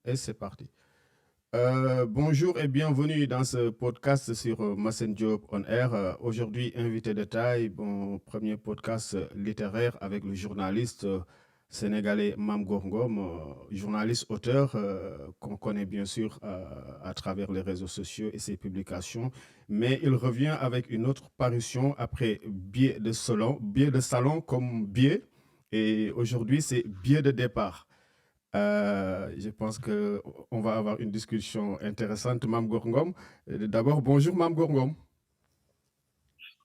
Et c'est parti. Bonjour et bienvenue dans ce podcast sur Massen Job on Air. Aujourd'hui, invité de taille, bon, premier podcast littéraire avec le journaliste sénégalais Mam Gorngom, journaliste auteur qu'on connaît bien sûr à travers les réseaux sociaux et ses publications. Mais il revient avec une autre parution après Biais de salon comme biais. Et aujourd'hui, c'est Biais de départ. Je pense qu'on va avoir une discussion intéressante, Mam Gorngom. D'abord, bonjour Mam Gorngom.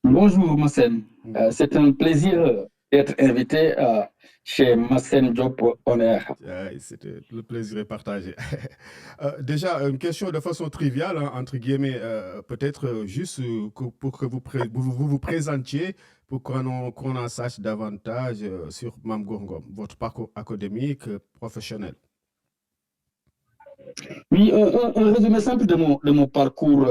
Bonjour Massen. Mhm. C'est un plaisir d'être invité chez Massen Job On Air. C'était le plaisir est partagé. Déjà, une question de façon triviale, hein, entre guillemets, peut-être juste pour que vous présentiez, pour qu'on en sache davantage sur Mam Gorngom, votre parcours académique, professionnel. Oui, un résumé simple de mon parcours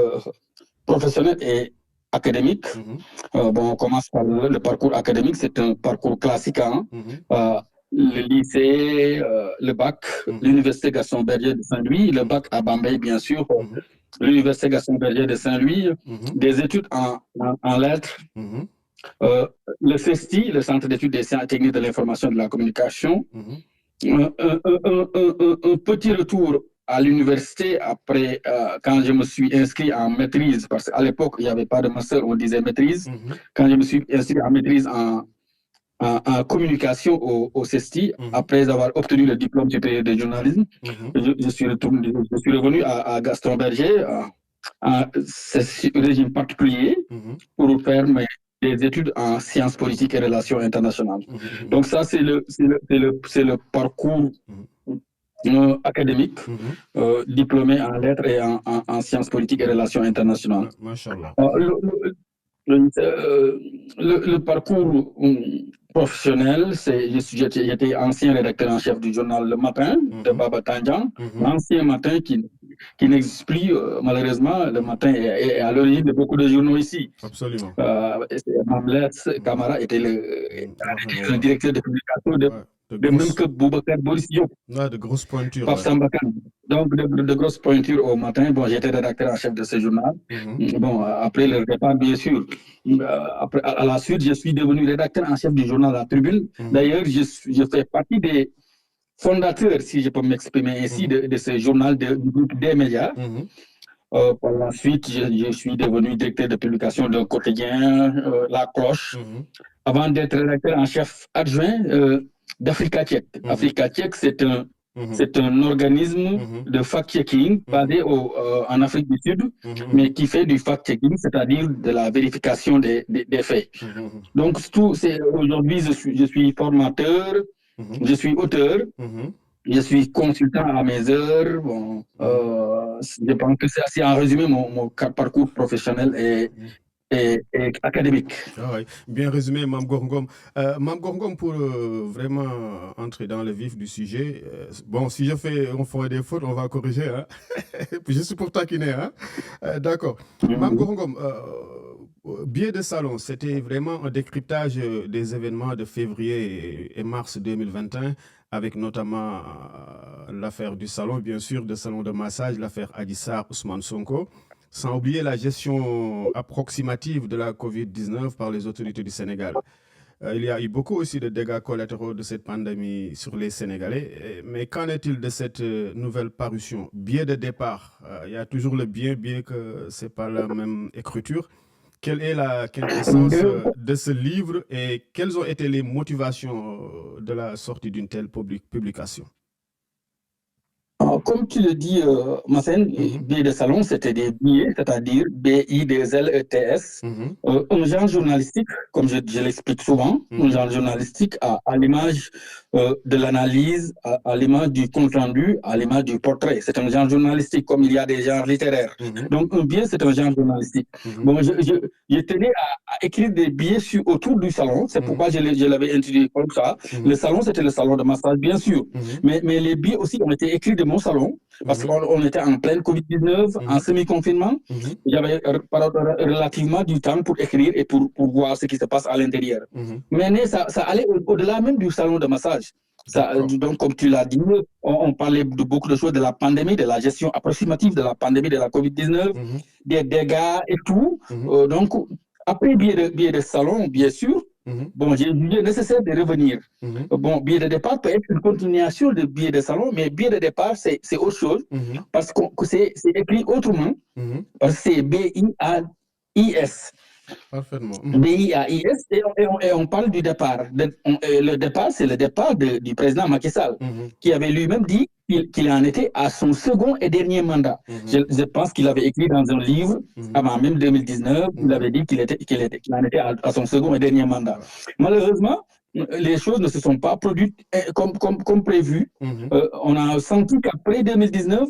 professionnel et académique. Mhm, Bon, on commence par le parcours académique. C'est un parcours classique, hein. mhm, Le lycée, le bac, mhm, l'université Gaston Berger de Saint-Louis, le bac à Bambey, bien sûr, mhm, l'université Gaston Berger de Saint-Louis, mhm, des études en lettres. mhm, Euh, le CESTI, le Centre d'études des sciences techniques de l'information et de la communication, mhm, un petit retour à l'université après, quand je me suis inscrit en maîtrise, parce qu'à l'époque, il n'y avait pas de master, on disait maîtrise. mhm, Quand je me suis inscrit en maîtrise en communication au CESTI, mhm, après avoir obtenu le diplôme supérieur de journalisme, mhm, je suis revenu à Gaston Berger, à ce régime particulier, mhm, pour faire des études en sciences politiques et relations internationales. mhm, mhm, Donc ça, c'est le parcours mhm, académique, mhm. diplômé en lettres et en sciences politiques et relations internationales. Mashallah. Euh, le, le parcours professionnel, j'étais ancien rédacteur en chef du journal Le Matin de Mhm, Baba Tandian, mhm, l'ancien matin qui n'existe plus, malheureusement. Le mhm. matin est à l'origine de beaucoup de journaux ici. Absolument. Mamles Mhm, Camara était mhm. Tout à fait, le Baba. directeur de publication Ouais. de même que Boubacar Boris Diop, Ouais, de grosses pointures, Pape ouais. Sambakan. Donc, de grosses pointures au matin. Bon, j'étais rédacteur en chef de ce journal. Mhm, Bon, après le départ, bien sûr. Après, à la suite, je suis devenu rédacteur en chef du journal La Tribune. mhm, D'ailleurs, je fais partie des fondateurs, si je peux m'exprimer ainsi, mhm, de ce journal du groupe des médias. mhm, Par la suite, je suis devenu directeur de publication d'un quotidien, La Cloche, mhm, avant d'être rédacteur en chef adjoint d'Africa Tchèque. mhm, Africa Tchèque, mhm, c'est un organisme mhm, de fact-checking mhm, basé en Afrique du Sud, mhm, mais qui fait du fact-checking, c'est-à-dire de la vérification des faits. mhm, Donc, aujourd'hui, je suis formateur, mhm, je suis auteur, mhm, je suis consultant à mes heures. Bon, mhm, je pense que c'est assez en résumé mon parcours professionnel mhm. et académique. Ah ouais, bien résumé, Mam Gorngom. Mam Gorngom, pour vraiment entrer dans le vif du sujet, bon, si on fait des fautes, on va corriger, hein. Juste pour taquiner, hein. D'accord. Mam Mhm. Gorngom, Biais de salon, c'était vraiment un décryptage des événements de février et mars 2021, avec notamment l'affaire du salon, bien sûr, de salon de massage, l'affaire Adissar Ousmane Sonko. Sans oublier la gestion approximative de la COVID-19 par les autorités du Sénégal. Il y a eu beaucoup aussi de dégâts collatéraux de cette pandémie sur les Sénégalais. Mais qu'en est-il de cette nouvelle parution? Biais de départ. Il y a toujours le bien que ce n'est pas la même écriture. Quelle est la quintessence de ce livre et quelles ont été les motivations de la sortie d'une telle publication? Comme tu le dis, Massen, Mhm, billets de salon, c'était des billets, c'est-à-dire BIDSLETS, mhm, un genre journalistique, comme je l'explique souvent, un mhm, genre journalistique à l'image de l'analyse, à l'image du compte-rendu, à l'image du portrait. C'est un genre journalistique, comme il y a des genres littéraires. mhm, Donc, un billet, c'est un genre journalistique. mhm, Bon, je tenais à écrire des billets autour du salon, c'est mhm, pourquoi je l'avais introduit comme ça. Le mhm, salon, c'était le salon de massage, bien sûr. mhm, Mais les billets aussi ont été écrits de mon salon, parce mhm, qu'on était en pleine Covid-19, en mhm, semi-confinement. mhm, Il y avait relativement du temps pour écrire et pour voir ce qui se passe à l'intérieur. mhm. Mais ça allait au-delà même du salon de massage. Donc, comme tu l'as dit, on parlait de beaucoup de choses, de la pandémie, de la gestion approximative de la pandémie de la COVID-19, des dégâts et tout. Donc, après billet de salon, bien sûr, bon, j'ai jugé nécessaire de revenir. Bon, billet de départ peut être une continuation de billet de salon, mais billet de départ, c'est autre chose, parce que c'est écrit autrement, parce que c'est BIAIS. Parfaitement. BIAIS, et on parle du départ. Le départ, c'est le départ du président Macky Sall, qui avait lui-même dit qu'il en était à son second et dernier mandat. Je pense qu'il avait écrit dans un livre, avant même 2019, il avait dit qu'il en était à son second et dernier mandat. Malheureusement, les choses ne se sont pas produites comme prévu. On a senti qu'après 2019,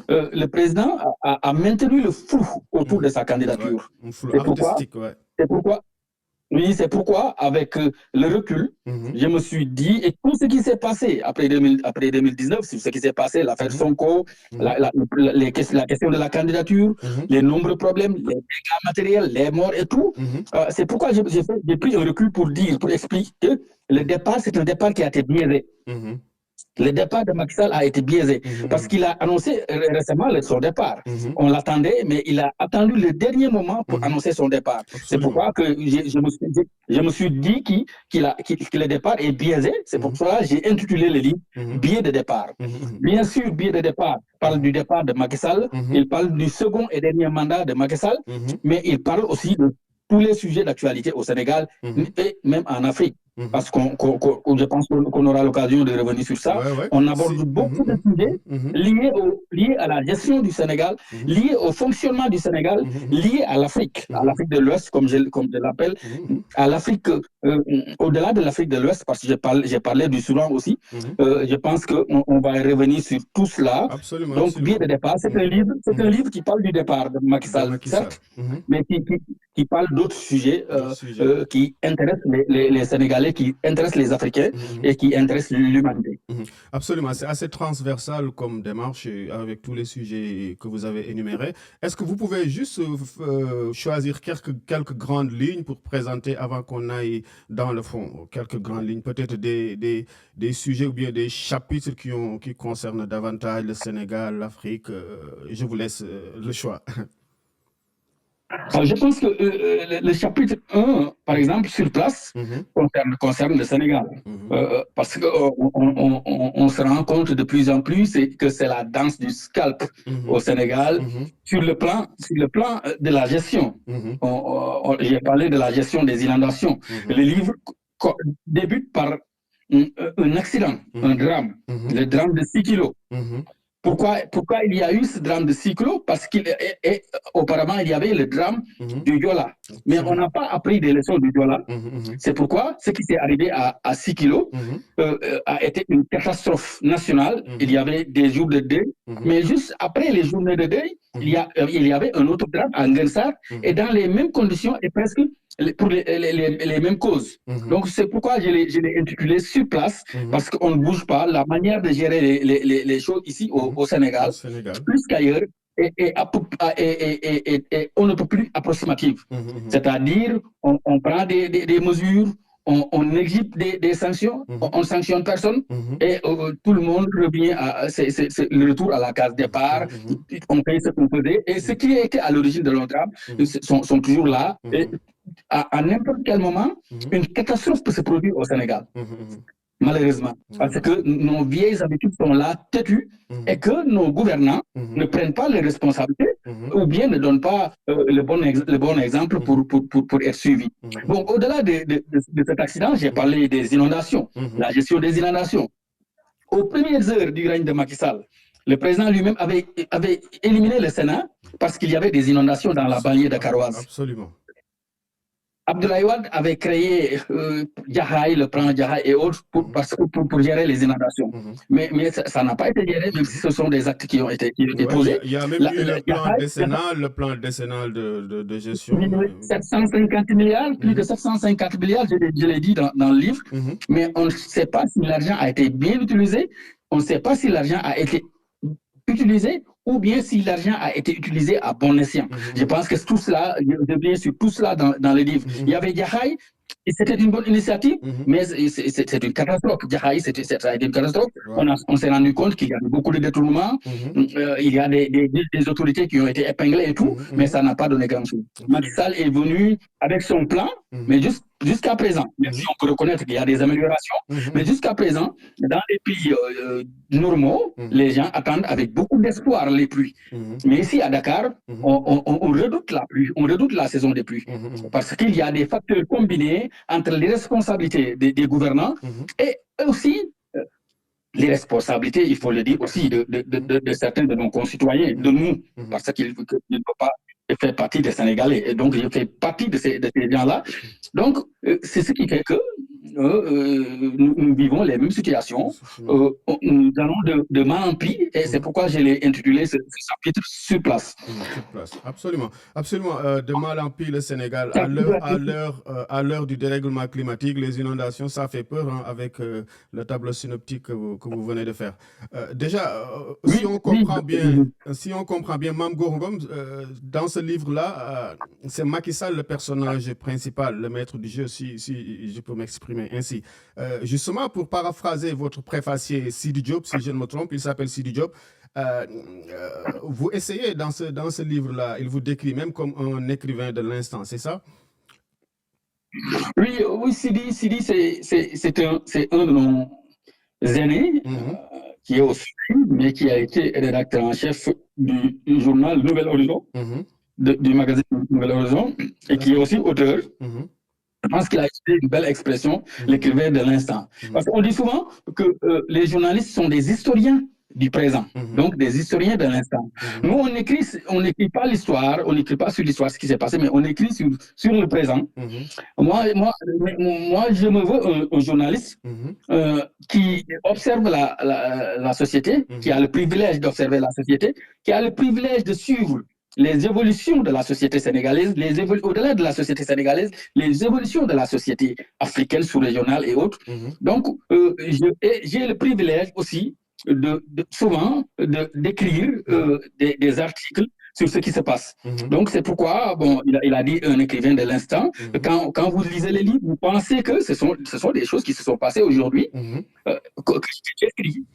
le président a maintenu le flou autour de sa candidature. C'est pourquoi, avec le recul, je me suis dit, et tout ce qui s'est passé après 2019, ce qui s'est passé, l'affaire Sonko, la question de la candidature, les nombreux problèmes, les dégâts matériels, les morts et tout, c'est pourquoi j'ai pris un recul pour expliquer que le départ, c'est un départ qui a été biaisé. Le départ de Macky Sall a été biaisé parce qu'il a annoncé récemment son départ. On l'attendait, mais il a attendu le dernier moment pour annoncer son départ. C'est pourquoi que je me suis dit que le départ est biaisé. C'est pour cela que j'ai intitulé le livre Billet de départ. Bien sûr, Billet de départ parle du départ de Macky Sall, il parle du second et dernier mandat de Macky Sall, mais il parle aussi de tous les sujets d'actualité au Sénégal et même en Afrique. Parce que je pense qu'on aura l'occasion de revenir sur ça. On aborde beaucoup de sujets liés à la gestion du Sénégal, liés au fonctionnement du Sénégal, liés à l'Afrique de l'Ouest, comme je l'appelle, à l'Afrique, au-delà de l'Afrique de l'Ouest, parce que j'ai parlé du Soudan aussi. Je pense qu'on va revenir sur tout cela. Absolument, donc, Billet de départ, c'est un livre qui parle du départ de Macky Sall, certes, mais qui parle d'autres sujets qui intéressent les Sénégalais, qui intéressent les Africains et qui intéressent l'humanité. Absolument, c'est assez transversal comme démarche avec tous les sujets que vous avez énumérés. Est-ce que vous pouvez juste choisir quelques grandes lignes pour présenter avant qu'on aille dans le fond, quelques grandes lignes, peut-être des sujets ou bien des chapitres qui concernent davantage le Sénégal, l'Afrique. Je vous laisse le choix. Je pense que le chapitre 1, par exemple, sur place, concerne le Sénégal. Parce qu'on se rend compte de plus en plus que c'est la danse du scalp au Sénégal sur le plan de la gestion. J'ai parlé de la gestion des inondations. Le livre débute par un accident, un drame, le drame de 6 kilos. Pourquoi il y a eu ce drame de 6 kilos? Parce qu'auparavant, il y avait le drame du Diola. Mais on n'a pas appris des leçons du Diola. C'est pourquoi ce qui s'est arrivé à 6 kilos a été une catastrophe nationale. Il y avait des jours de deuil. Mais juste après les journées de deuil, il y avait un autre drame à Nguensar. Et dans les mêmes conditions et presque pour les mêmes causes. Donc, c'est pourquoi je l'ai intitulé Sur place, parce qu'on ne bouge pas. La manière de gérer les choses ici au Sénégal, plus qu'ailleurs, et on ne peut plus approximative. C'est-à-dire, on prend des mesures, on exhibe des sanctions, on ne sanctionne personne, et tout le monde revient c'est le retour à la case départ, on paye ce qu'on faisait, et ce qui était à l'origine de notre drame sont toujours là, et à n'importe quel moment, une catastrophe peut se produire au Sénégal. Malheureusement, parce que nos vieilles habitudes sont là, têtues, et que nos gouvernants ne prennent pas les responsabilités ou bien ne donnent pas le bon exemple pour être suivis. Bon, au-delà de cet accident, j'ai parlé des inondations, la gestion des inondations. Aux premières heures du règne de Macky Sall, le président lui-même avait éliminé le Sénat parce qu'il y avait des inondations dans la banlieue de Karoaz. Absolument. Abdoulaye Wade avait créé Jahaï, le plan Jahaï et autres pour gérer les inondations. Mais ça n'a pas été géré, même si ce sont des actes qui ont été posés. Il y a même eu le plan décennal de gestion. 750 milliards, plus de 750 milliards, je l'ai dit dans le livre. Mais on ne sait pas si l'argent a été bien utilisé, on ne sait pas si l'argent a été utilisé ou bien si l'argent a été utilisé à bon escient. Je pense que tout cela, je viens sur tout cela dans le livre. Il y avait Jahaï c'était une bonne initiative, mais c'est une catastrophe. Jahaï, ça a été une catastrophe. On s'est rendu compte qu'il y a beaucoup de détournements, il y a des autorités qui ont été épinglées et tout, mais ça n'a pas donné grand-chose. Macky Sall est venu avec son plan, mais jusqu'à présent, même si on peut reconnaître qu'il y a des améliorations, mais jusqu'à présent, dans les pays normaux, les gens attendent avec beaucoup d'espoir les pluies. Mais ici, à Dakar, on redoute la pluie, on redoute la saison des pluies, parce qu'il y a des facteurs combinés entre les responsabilités des gouvernants et aussi les responsabilités, il faut le dire aussi, de certains de nos concitoyens, de nous, parce qu'ils ne peuvent pas faire partie des Sénégalais. Et donc, je fais partie de ces gens-là. Donc, c'est ce qui fait que nous vivons les mêmes situations. Nous allons de mal en pis, et c'est pourquoi je l'ai intitulé ce chapitre sur place. Sur place, absolument. Absolument. De mal en pis, le Sénégal, à l'heure du dérèglement climatique, les inondations, ça fait peur avec le tableau synoptique que vous venez de faire. Déjà, si on comprend bien, Mame Goor Ngom, dans ce livre-là, c'est Macky Sall le personnage principal, le maître du jeu, si je peux m'exprimer ainsi. Justement, pour paraphraser votre préfacier Sidi Diop, si je ne me trompe, il s'appelle Sidi Diop, vous essayez dans ce livre-là, il vous décrit même comme un écrivain de l'instant, c'est ça? Oui, Sidi, c'est un de nos aînés qui est au Sud, mais qui a été rédacteur en chef du journal Nouvel Horizon, du magazine Nouvel Horizon, et qui est aussi auteur. Je pense qu'il a utilisé une belle expression, l'écrivain de l'instant. Parce qu'on dit souvent que les journalistes sont des historiens du présent, donc des historiens de l'instant. Nous, on n'écrit pas l'histoire, on n'écrit pas sur l'histoire, ce qui s'est passé, mais on écrit sur le présent. Moi, je me veux un journaliste qui observe la société, qui a le privilège d'observer la société, qui a le privilège de suivre les évolutions de la société sénégalaise, au-delà de la société sénégalaise, les évolutions de la société africaine, sous-régionale et autres. Donc, j'ai le privilège aussi souvent d'écrire des articles sur ce qui se passe. Donc, c'est pourquoi, bon, il a dit un écrivain de l'instant. Quand vous lisez les livres, vous pensez que ce sont des choses qui se sont passées aujourd'hui.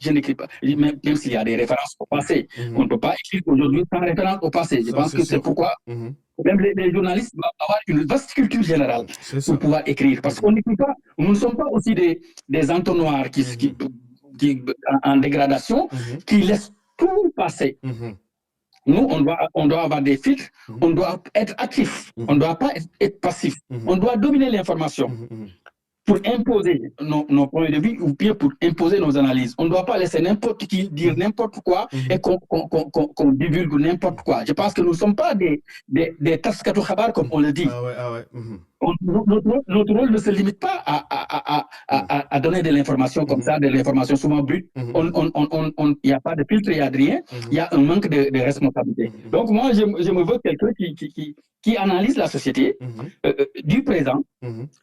Je n'écris pas. Même s'il y a des références au passé, on ne peut pas écrire aujourd'hui sans référence au passé. Je pense que c'est pourquoi même les journalistes doivent avoir une vaste culture générale pour pouvoir écrire. Parce qu'on n'écrit pas, nous ne sommes pas aussi des entonnoirs qui en dégradation, qui laissent tout passer. Nous, on doit avoir des filtres, on doit être actif, on ne doit pas être passif, on doit dominer l'information pour imposer nos points de vue ou pire pour imposer nos analyses. On ne doit pas laisser n'importe qui dire n'importe quoi et qu'on divulgue n'importe quoi. Je pense que nous ne sommes pas des taskatou khabar comme on le dit. Notre rôle ne se limite pas à donner de l'information comme ça, de l'information souvent brute. Il n'y a pas de filtre, il n'y a de rien. Il y a un manque de responsabilité. Donc moi, je me veux quelqu'un qui analyse la société du présent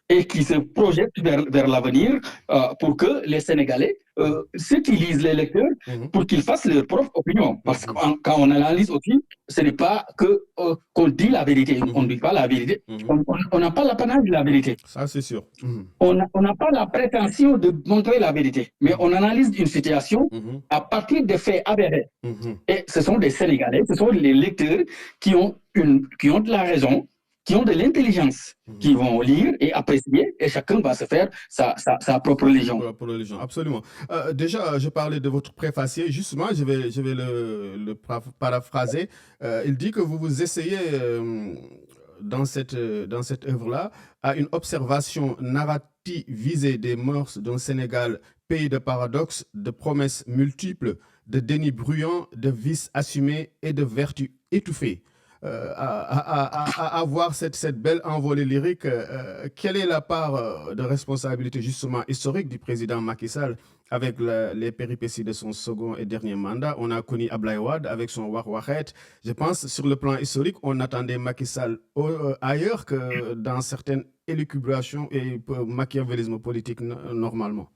et qui se projette vers l'avenir pour que les Sénégalais, ceux qui lisent les lecteurs, pour qu'ils fassent leur propre opinion. Parce que quand on analyse aussi, ce n'est pas qu'on dit la vérité. On ne dit pas la vérité. On n'a pas l'apanage de la vérité. Ça, c'est sûr. On n'a pas la prétention de montrer la vérité. Mais on analyse une situation à partir des faits avérés. Et ce sont des Sénégalais, ce sont les lecteurs qui ont de la raison, qui ont de l'intelligence, qui vont lire et apprécier, et chacun va se faire sa propre religion. Absolument. Déjà, je parlais de votre préfacier. Justement, je vais le paraphraser. Il dit que vous vous essayez dans cette œuvre-là à une observation narrativisée des mœurs d'un Sénégal, pays de paradoxes, de promesses multiples, de déni bruyant, de vices assumés et de vertus étouffées. À avoir cette belle envolée lyrique, quelle est la part de responsabilité justement historique du président Macky Sall avec les péripéties de son second et dernier mandat? On a connu Ablaye Wade avec son Wakhet. Je pense sur le plan historique, on attendait Macky Sall ailleurs que dans certaines élucubrations et machiavélisme politique normalement.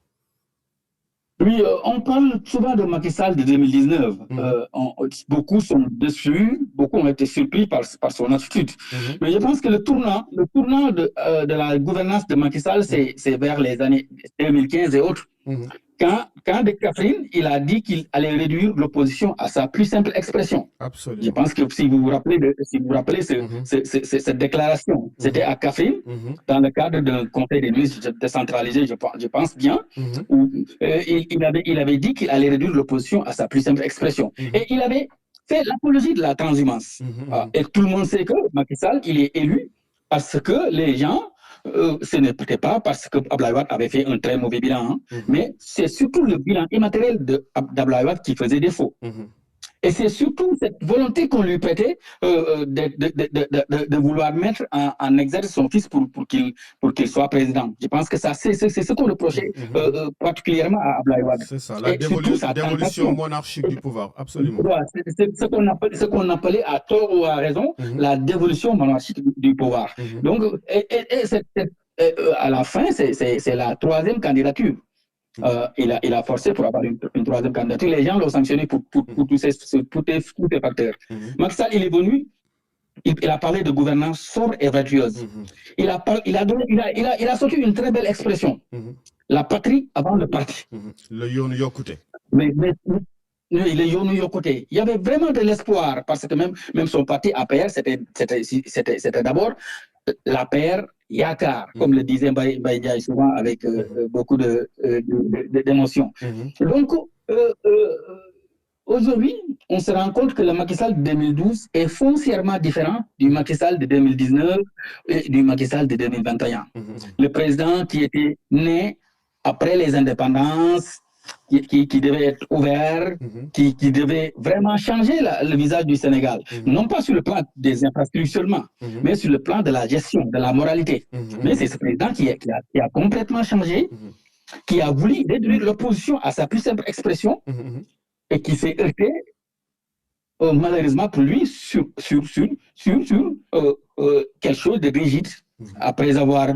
Oui, on parle souvent de Macky Sall de 2019. Beaucoup sont dessus, beaucoup ont été surpris par son attitude. Mais je pense que le tournant de la gouvernance de Macky Sall, c'est vers les années 2015 et autres. Quand de Catherine, il a dit qu'il allait réduire l'opposition à sa plus simple expression. Absolument. Je pense que si vous vous rappelez cette déclaration, c'était à Catherine, dans le cadre d'un conseil des ministres décentralisé, je pense bien, où il avait dit qu'il allait réduire l'opposition à sa plus simple expression. Et il avait fait l'apologie de la transhumance. Et tout le monde sait que Macky Sall, il est élu parce que les gens, ce n'était pas parce que Abdoulaye Wade avait fait un très mauvais bilan, mais c'est surtout le bilan immatériel d'Abdoulaye Wade qui faisait défaut. Et c'est surtout cette volonté qu'on lui prêtait de vouloir mettre en exergue son fils pour qu'il soit président. Je pense que ça, c'est ce qu'on reprochait particulièrement à Abdoulaye Wade. C'est ça, la dévolution monarchique du pouvoir, absolument. C'est ce qu'on appelait à tort ou à raison la dévolution monarchique du pouvoir. Donc, à la fin, c'est la troisième candidature. Il a forcé pour avoir une troisième candidature. Les gens l'ont sanctionné pour tous ces facteurs. Macky Sall, il est venu, il a parlé de gouvernance sobre et vertueuse. Il a sorti une très belle expression. La patrie avant le parti. Le Yonu Yokute. Le Yonu Yokute. Il y avait vraiment de l'espoir parce que même son parti APR, c'était d'abord l'APR Yakar, comme le disait Mbaye Ndiaye souvent avec beaucoup d'émotion. Donc, aujourd'hui, on se rend compte que le Macky Sall de 2012 est foncièrement différent du Macky Sall de 2019 et du Macky Sall de 2021. Le président qui était né après les indépendances, qui devait être ouvert, qui devait vraiment changer le visage du Sénégal. Non pas sur le plan des infrastructures seulement, mais sur le plan de la gestion, de la moralité. Mais c'est ce président qui a complètement changé, qui a voulu réduire l'opposition à sa plus simple expression et qui s'est heurté, malheureusement pour lui, sur quelque chose de rigide. Après avoir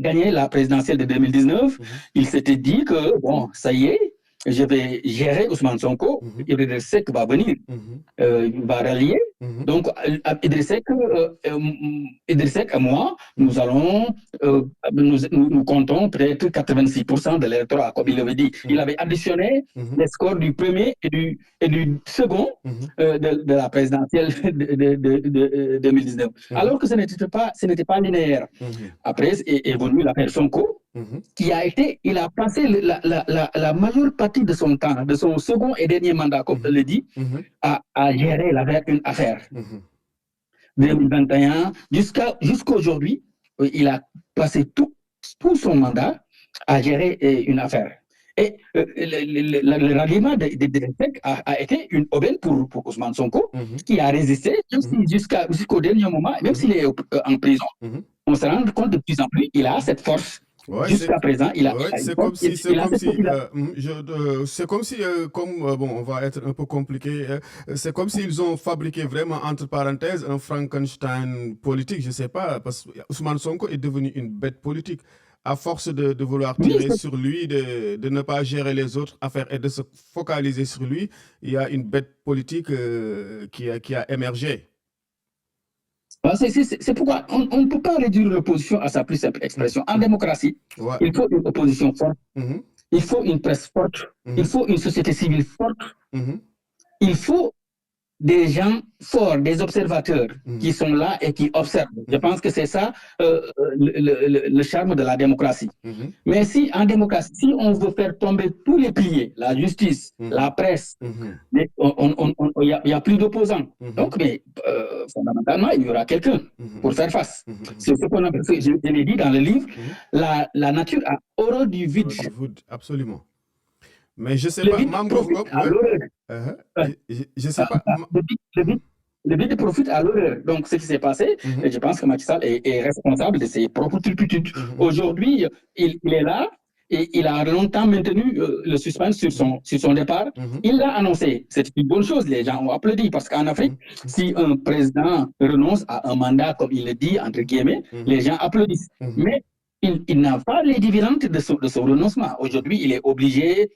gagné la présidentielle de 2019, il s'était dit que, bon, ça y est, je vais gérer Ousmane Sonko, Idriss Seck va venir, il va rallier. Donc, Idriss Seck et moi, nous comptons peut-être 86% de l'électorat, comme il l'avait dit. Il avait additionné les scores du premier et du second de la présidentielle de 2019. Alors que ce n'était pas linéaire. Après est venue l'affaire Sonko, il a passé la majeure partie de son temps, de son second et dernier mandat, comme je l'ai dit, à gérer une affaire. 2021, jusqu'à aujourd'hui, il a passé tout son mandat à gérer une affaire. Et le ralliement de Seck a été une aubaine pour Ousmane Sonko, qui a résisté jusqu'au dernier moment, même s'il est en prison. On se rend compte de plus en plus qu'il a cette force. Jusqu'à présent, il a. C'est comme si, on va être un peu compliqué. C'est comme s'ils ont fabriqué vraiment, entre parenthèses, un Frankenstein politique. Je ne sais pas, parce que Ousmane Sonko est devenu une bête politique. À force de vouloir tirer sur lui, de ne pas gérer les autres affaires et de se focaliser sur lui, il y a une bête politique qui a émergé. C'est pourquoi on ne peut pas réduire l'opposition à sa plus simple expression. En démocratie, il faut une opposition forte, il faut une presse forte, il faut une société civile forte, il faut des gens forts, des observateurs qui sont là et qui observent. Je pense que c'est ça le charme de la démocratie. Mais si en démocratie, si on veut faire tomber tous les piliers, la justice, la presse, il n'y a plus d'opposants. Donc, mais fondamentalement, il y aura quelqu'un pour faire face. C'est ce qu'on appelle, je l'ai dit dans le livre, la nature a horreur du vide. Absolument. Mais je ne sais pas, je sais pas. Le vide profite à l'horreur. Donc, ce qui s'est passé, et je pense que Macky Sall est responsable de ses propres turpitudes. Aujourd'hui, il est là et il a longtemps maintenu le suspense sur son départ. Il l'a annoncé. C'est une bonne chose. Les gens ont applaudi parce qu'en Afrique, si un président renonce à un mandat, comme il le dit, entre guillemets, les gens applaudissent. Mais il n'a pas les dividendes de son renoncement. Aujourd'hui, il est obligé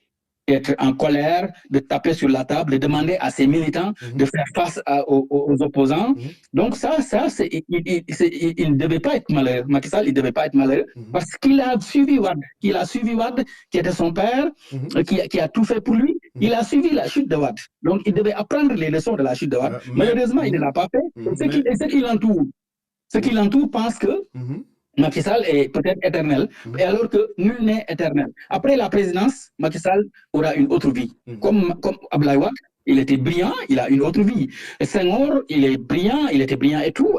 être en colère, de taper sur la table, de demander à ses militants de faire face aux opposants. Donc ça il ne devait pas être malheureux. Macky Sall, il ne devait pas être malheureux parce qu'il a suivi Wade. Qui était son père, qui a tout fait pour lui. Il a suivi la chute de Wade. Donc il devait apprendre les leçons de la chute de Wade. Malheureusement, il ne l'a pas fait. Et ceux qui l'entourent pensent que Macky Sall est peut-être éternel, et alors que nul n'est éternel. Après la présidence, Macky Sall aura une autre vie. Comme Abdoulaye Wade, il était brillant, il a une autre vie. Et Senghor, il est brillant, il était brillant et tout.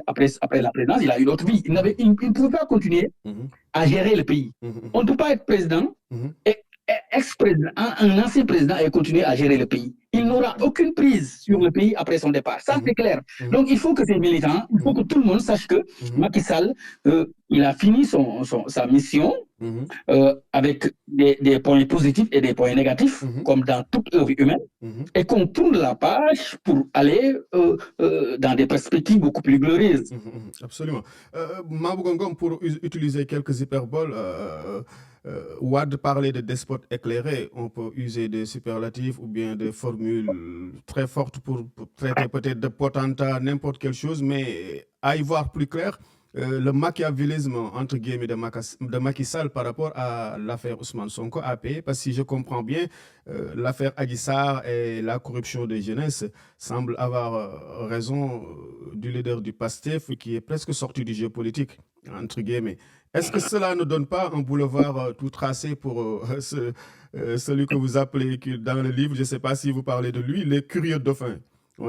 Après la présidence, il a une autre vie. Il ne pouvait pas continuer à gérer le pays. On ne peut pas être président et ex-président, un ancien président et continuer à gérer le pays. Il n'aura aucune prise sur le pays après son départ. Ça, c'est clair. Donc, il faut que ces militants, il faut que tout le monde sache que Macky Sall, il a fini sa mission avec des points positifs et des points négatifs, comme dans toute œuvre humaine, et qu'on tourne la page pour aller dans des perspectives beaucoup plus glorieuses. Absolument. Mabou Ngom, pour utiliser quelques hyperboles, Wade parlait de despote éclairé. On peut user des superlatifs ou bien des formules très fortes pour traiter peut-être de potentat, n'importe quelle chose, mais à y voir plus clair, le machiavélisme, entre guillemets, de Macky Sall par rapport à l'affaire Ousmane Sonko a payé, parce que si je comprends bien, l'affaire Adji Sarr et la corruption de jeunesse semblent avoir raison du leader du PASTEF qui est presque sorti du jeu politique, entre guillemets. Est-ce que cela ne donne pas un boulevard tout tracé pour celui que vous appelez dans le livre, je ne sais pas si vous parlez de lui, les curieux dauphins?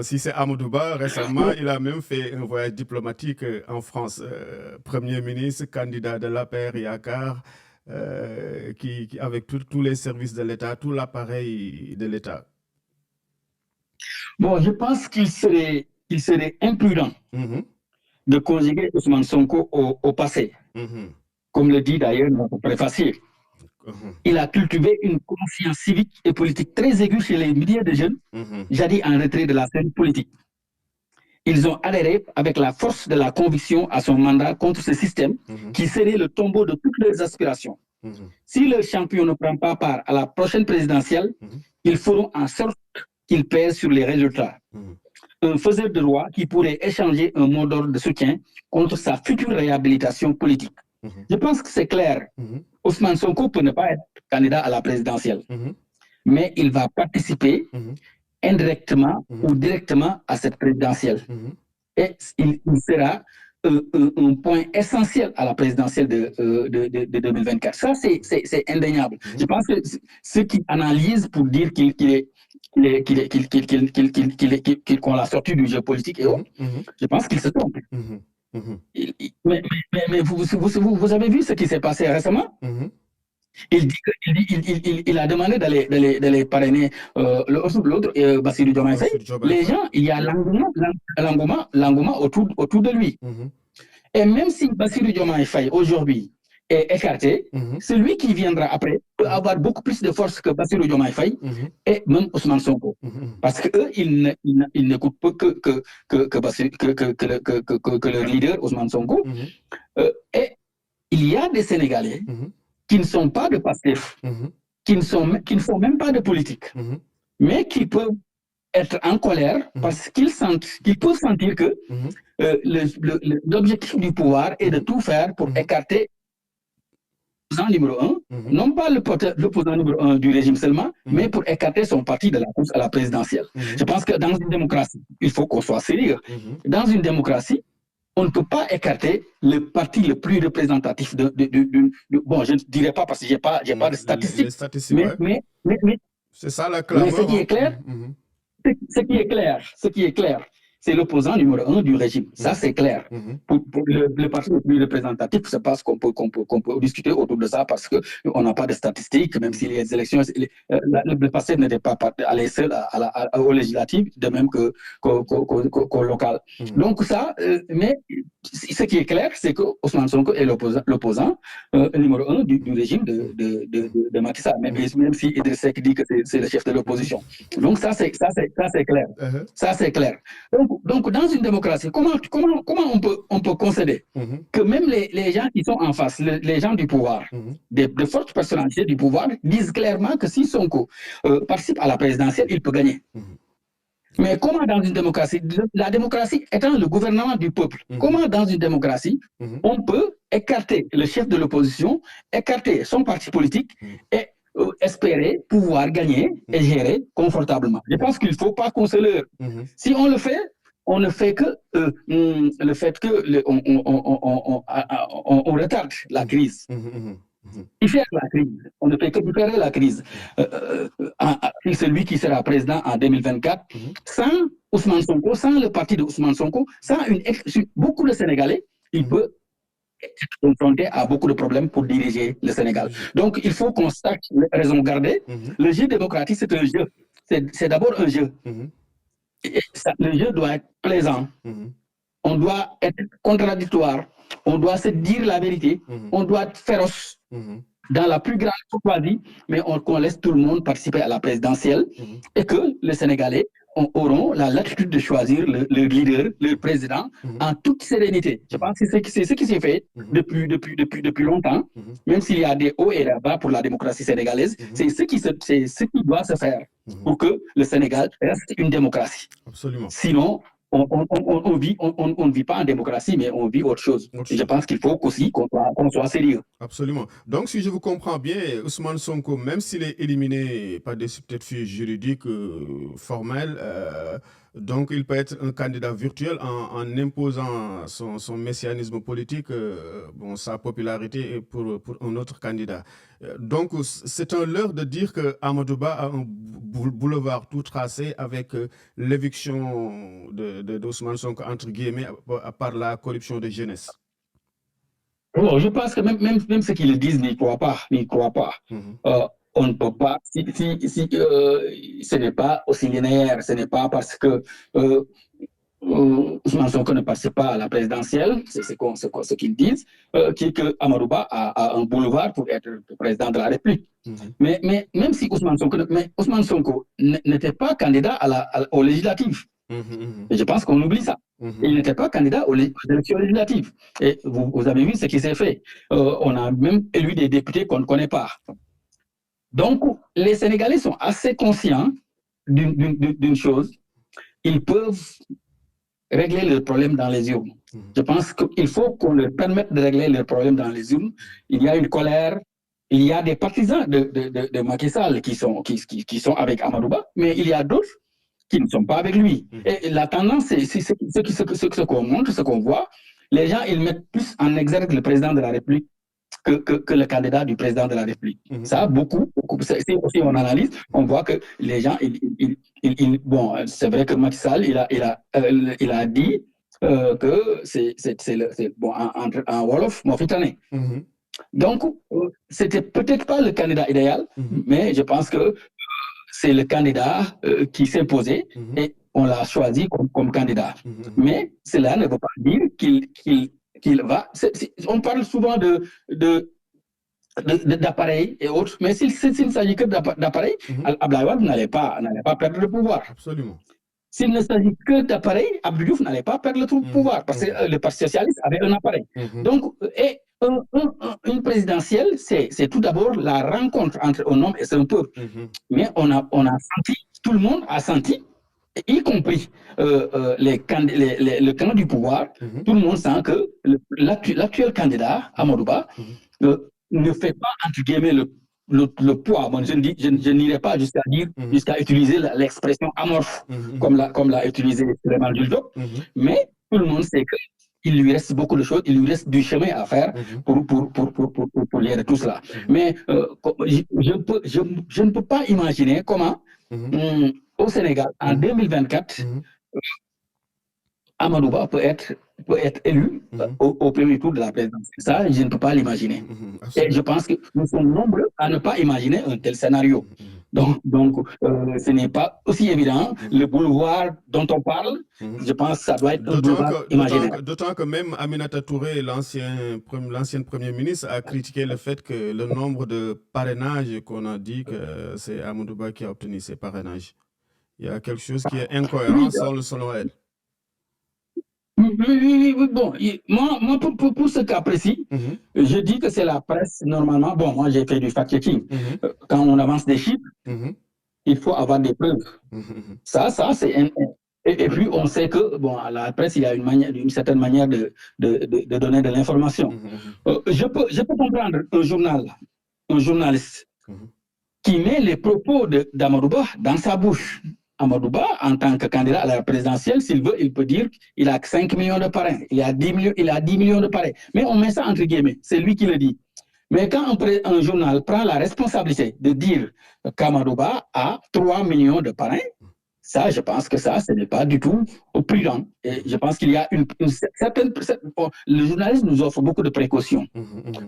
Si c'est Amadouba, récemment, il a même fait un voyage diplomatique en France. Premier ministre, candidat de l'APR Yakar, avec tous les services de l'État, tout l'appareil de l'État. Bon, je pense qu'il serait imprudent de conjuguer Ousmane Sonko au passé. Comme le dit d'ailleurs notre préfacier. Il a cultivé une conscience civique et politique très aiguë chez les milliers de jeunes, jadis en retrait de la scène politique. Ils ont adhéré avec la force de la conviction à son mandat contre ce système qui serait le tombeau de toutes leurs aspirations. Si le champion ne prend pas part à la prochaine présidentielle, ils feront en sorte qu'il pèse sur les résultats. Un faiseur de loi qui pourrait échanger un mot d'ordre de soutien contre sa future réhabilitation politique. Je pense que c'est clair. Ousmane Sonko peut ne pas être candidat à la présidentielle, mais il va participer indirectement ou directement à cette présidentielle. Et il sera un point essentiel à la présidentielle de 2024. Ça, c'est indéniable. Je pense que ceux qui analysent pour dire qu'on l'a sorti du jeu politique et autres, je pense qu'ils se trompent. Mais vous avez vu ce qui s'est passé récemment? Il a demandé d'aller parrainer l'autre, Bassirou Diomaye Faye. Les gens, il y a l'engouement autour de lui. Et même si Bassirou Diomaye Faye aujourd'hui est écarté, celui qui viendra après peut avoir beaucoup plus de force que Bassirou Diomaye Faye et même Ousmane Sonko. Parce qu'eux, ils n'écoutent pas que le leader Ousmane Sonko. Et il y a des Sénégalais qui ne sont pas de PASTEF, qui ne font même pas de politique, mais qui peuvent être en colère parce qu'ils peuvent sentir que l'objectif du pouvoir est de tout faire pour écarter l'opposant numéro 1, non pas l'opposant numéro 1 du régime seulement, mais pour écarter son parti de la course à la présidentielle. Je pense que dans une démocratie, il faut qu'on soit sérieux. Dans une démocratie, on ne peut pas écarter le parti le plus représentatif bon, je ne dirais pas parce que je n'ai pas de statistiques. Mais c'est ça la clameur. Mais ce qui est clair, ce qui est clair, c'est l'opposant numéro 1 du régime. Ça, c'est clair. Pour le parti le plus représentatif, c'est pas ce qu'on peut discuter autour de ça parce qu'on n'a pas de statistiques, même si les élections, le passé n'était pas allé seul aux législatives, de même qu'au local. Donc ça, mais ce qui est clair, c'est que Ousmane Sonko est l'opposant numéro 1 du régime de Macky Sall, même si Idriss Seck dit que c'est le chef de l'opposition. Donc ça, c'est clair. Ça, c'est clair. Donc, Donc, dans une démocratie, comment on peut concéder que même les gens qui sont en face, les gens du pouvoir, de fortes personnalités du pouvoir, disent clairement que si Sonko participe à la présidentielle, il peut gagner. Mais comment dans une démocratie, la démocratie étant le gouvernement du peuple, comment dans une démocratie, on peut écarter le chef de l'opposition, écarter son parti politique et espérer pouvoir gagner et gérer confortablement. Je pense qu'il ne faut pas qu'on se leurre. Si on le fait, on ne fait que le fait que on retarde la crise. La crise. On ne fait que différer la crise. Celui qui sera président en 2024, sans Ousmane Sonko, sans le parti de Ousmane Sonko, sans beaucoup de Sénégalais, il peut être confronté à beaucoup de problèmes pour diriger le Sénégal. Donc, il faut qu'on sache raison garder. Le jeu démocratique, c'est un jeu. C'est d'abord un jeu. Le jeu doit être plaisant. On doit être contradictoire. On doit se dire la vérité. On doit être féroce dans la plus grande courtoisie, mais qu'on laisse tout le monde participer à la présidentielle et que les Sénégalais auront la latitude de choisir le leader, le président, en toute sérénité. Je pense que c'est ce qui s'est fait depuis longtemps, même s'il y a des hauts et des bas pour la démocratie sénégalaise, c'est ce qui doit se faire pour que le Sénégal reste une démocratie. Absolument. Sinon, on ne vit pas en démocratie, mais on vit autre chose. Et je pense qu'il faut aussi qu'on soit sérieux. Absolument. Donc, si je vous comprends bien, Ousmane Sonko, même s'il est éliminé par des subterfuges juridiques formels, donc il peut être un candidat virtuel en imposant son messianisme politique, sa popularité pour un autre candidat. Donc, c'est un leurre de dire que Amadou Ba a un boulevard tout tracé avec l'éviction d'Ousmane Sonko, entre guillemets, par la corruption de jeunesse. Bon, je pense que même ceux qui le disent n'y croient pas. On ne peut pas, si ce n'est pas aussi linéaire, ce n'est pas parce que Ousmane Sonko ne participe pas à la présidentielle, c'est ce qu'ils disent, que Amadou Ba a un boulevard pour être président de la République. Mais même si Ousmane Sonko n'était pas candidat aux législatives, et je pense qu'on oublie ça. Il n'était pas candidat aux élections législatives. Et vous avez vu ce qui s'est fait. On a même élu des députés qu'on ne connaît pas. Donc, les Sénégalais sont assez conscients d'une chose. Ils peuvent régler leurs problèmes dans les urnes. Je pense qu'il faut qu'on leur permette de régler leurs problèmes dans les urnes. Il y a une colère. Il y a des partisans de Macky Sall qui sont avec Amadou Ba, mais il y a d'autres qui ne sont pas avec lui. Et la tendance, c'est ce qu'on montre, ce qu'on voit. Les gens, ils mettent plus en exergue le président de la République que le candidat du président de la République. Ça, beaucoup. C'est aussi mon analyse. On voit que les gens, bon, c'est vrai que Macky Sall, il a dit que c'est bon, en Wolof, Mofitané. Donc, c'était peut-être pas le candidat idéal, mais je pense que c'est le candidat qui s'imposait et on l'a choisi comme candidat. Mais cela ne veut pas dire qu'il va... On parle souvent d'appareils et autres, mais s'il ne s'agit que d'appareils, Abdoulaye Wade n'allait pas perdre le pouvoir. Absolument. S'il ne s'agit que d'appareils, Abdou Diouf n'allait pas perdre le pouvoir parce que le Parti socialiste avait un appareil. Donc, une présidentielle, c'est tout d'abord la rencontre entre un homme et son peuple. Mais on a senti, tout le monde a senti, y compris le camp du pouvoir, tout le monde sent que l'actuel candidat, Amadou Ba, ne fait pas, entre guillemets, le poids. Bon, je n'irai pas jusqu'à utiliser l'expression amorphe, comme l'a utilisé Souleymane Jules Diop, mais tout le monde sait que il lui reste beaucoup de choses, il lui reste du chemin à faire pour lier tout cela. Mais je ne peux pas imaginer comment, au Sénégal, en 2024, Amadou Ba peut être élu au premier tour de la présidence. Ça, je ne peux pas l'imaginer. Et je pense que nous sommes nombreux à ne pas imaginer un tel scénario. Donc ce n'est pas aussi évident. Le boulevard dont on parle, je pense que ça doit être un boulevard imaginaire. D'autant que même Aminata Touré, l'ancienne Premier ministre, a critiqué le fait que le nombre de parrainages qu'on a dit que c'est Amadou Ba qui a obtenu ces parrainages. Il y a quelque chose qui est incohérent selon elle. Bon, moi pour ce cas précis, je dis que c'est la presse, normalement. Bon, moi, j'ai fait du fact-checking. Quand on avance des chiffres, il faut avoir des preuves. Ça, c'est et puis, on sait que, bon, à la presse, il y a une certaine manière de donner de l'information. Je peux comprendre un journaliste qui met les propos d'Amadou Ba dans sa bouche. Amadou Ba, en tant que candidat à la présidentielle, s'il veut, il peut dire qu'il a 5 millions de parrains, il a 10 millions de parrains. Mais on met ça entre guillemets, c'est lui qui le dit. Mais quand un journal prend la responsabilité de dire qu'Amadou Ba a 3 millions de parrains, ça, je pense que ça, ce n'est pas du tout prudent. Et je pense qu'il y a une certaine... Le journalisme nous offre beaucoup de précautions.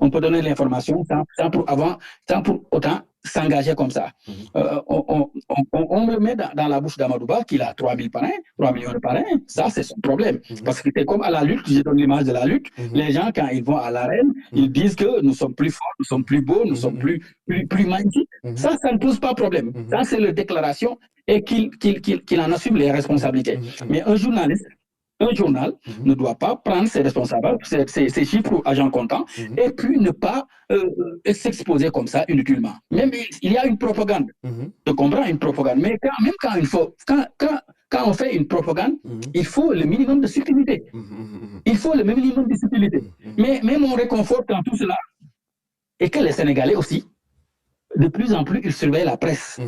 On peut donner l'information sans pour autant s'engager comme ça. On me met dans la bouche d'Amadou Ba qu'il a 3 millions de parrains. Ça, c'est son problème. Parce que c'est comme à la lutte, je donne l'image de la lutte. Les gens, quand ils vont à l'arène, ils disent que nous sommes plus forts, nous sommes plus beaux, nous sommes plus magnifiques. Ça ne pose pas de problème. Ça, c'est la déclaration et qu'il en assume les responsabilités. Mais un journal ne doit pas prendre ses responsabilités, ses chiffres ou agents comptants, et puis ne pas s'exposer comme ça inutilement. Même il y a une propagande. Je comprends une propagande, mais quand on fait une propagande, il faut le minimum de subtilité. Il faut le minimum de subtilité. Mais mon réconfort dans tout cela est que les Sénégalais aussi, de plus en plus, ils surveillent la presse.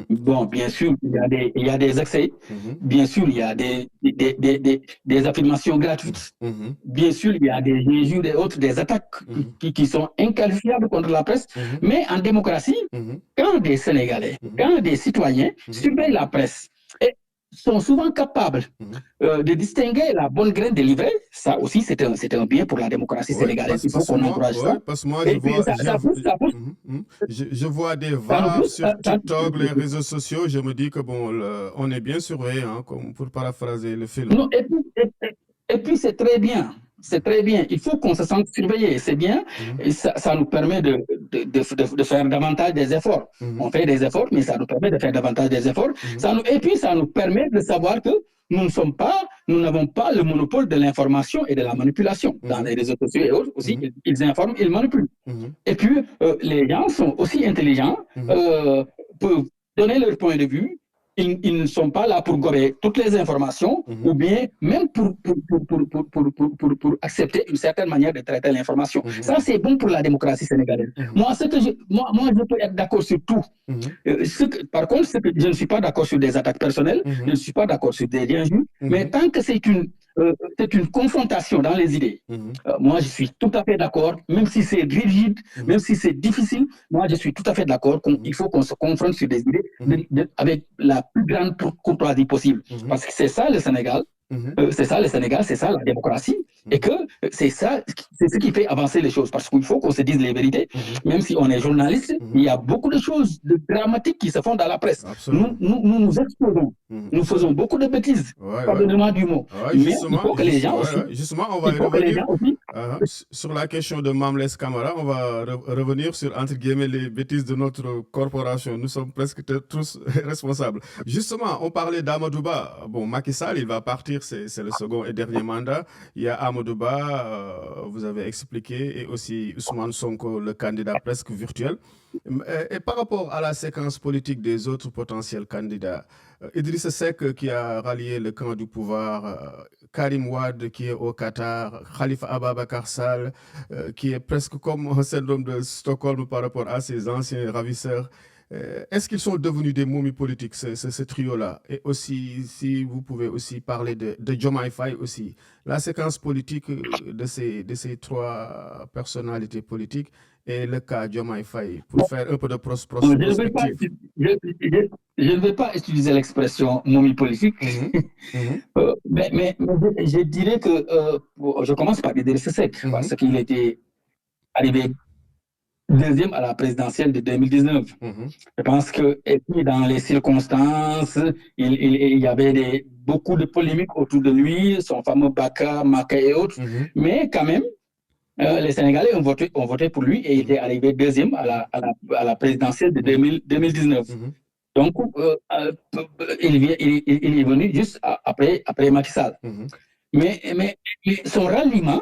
Bon, bien sûr, il y a des excès. Bien sûr, il y a des affirmations gratuites. Bien sûr, il y a des injures et autres, des attaques qui sont inqualifiables contre la presse. Mais en démocratie, quand des Sénégalais, quand des citoyens surveillent la presse et sont souvent capables de distinguer la bonne graine délivrée, ça aussi, c'est un bien pour la démocratie sénégalaise. Il faut qu'on encourage ça. Parce que moi, je vois des VAR sur TikTok, les réseaux sociaux, je me dis que bon, on est bien surveillé, hein, comme pour paraphraser le film. Non, et puis c'est très bien. C'est très bien. Il faut qu'on se sente surveillé. C'est bien. Et ça nous permet de faire davantage des efforts. On fait des efforts, mais ça nous permet de faire davantage des efforts. Et puis, ça nous permet de savoir que nous n'avons pas le monopole de l'information et de la manipulation. Dans les réseaux sociaux et autres aussi, ils informent, ils manipulent. Et puis, les gens sont aussi intelligents, peuvent donner leur point de vue. Ils ne sont pas là pour gober toutes les informations ou bien même pour accepter une certaine manière de traiter l'information. Ça, c'est bon pour la démocratie sénégalaise. Moi, je peux être d'accord sur tout. Par contre, je ne suis pas d'accord sur des attaques personnelles, je ne suis pas d'accord sur des injures, mais tant que c'est une confrontation dans les idées. Moi, je suis tout à fait d'accord, même si c'est rigide, même si c'est difficile, moi, je suis tout à fait d'accord qu'il faut qu'on se confronte sur des idées avec la plus grande courtoisie possible. Parce que c'est ça le Sénégal. C'est ça le Sénégal, c'est ça la démocratie, et que c'est ce qui fait avancer les choses, parce qu'il faut qu'on se dise les vérités, même si on est journaliste, il y a beaucoup de choses dramatiques qui se font dans la presse. Nous exposons, nous faisons beaucoup de bêtises, pardonnez-moi du mot, mais il faut que les gens aussi... Justement, on va y revenir sur la question de Mamles Camara, on va revenir sur, entre guillemets, les bêtises de notre corporation. Nous sommes presque tous responsables. Justement, on parlait d'Amadou Ba. Bon, Macky Sall, il va partir, c'est le second et dernier mandat. Il y a Amadou Ba, vous avez expliqué, et aussi Ousmane Sonko, le candidat presque virtuel. Et par rapport à la séquence politique des autres potentiels candidats, Idrissa Seck qui a rallié le camp du pouvoir, Karim Wade qui est au Qatar, Khalifa Ababakar Sall qui est presque comme un syndrome de Stockholm par rapport à ses anciens ravisseurs. Est-ce qu'ils sont devenus des momies politiques, ce trio-là? Et aussi, si vous pouvez aussi parler de Diomaye Faye aussi. La séquence politique de ces trois personnalités politiques et le cas Diomaye Faye, pour faire un peu de prospective. Je ne vais pas utiliser l'expression momie politique, mais je dirais que je commence par Idrissa Seck, parce qu'il était arrivé deuxième à la présidentielle de 2019. Je pense que, et puis dans les circonstances, il y avait beaucoup de polémiques autour de lui, son fameux Baka, Maka et autres, mais quand même, les Sénégalais ont voté pour lui et il est arrivé deuxième à la présidentielle de 2019. Donc, il est venu juste après Macky Sall. Mais son ralliement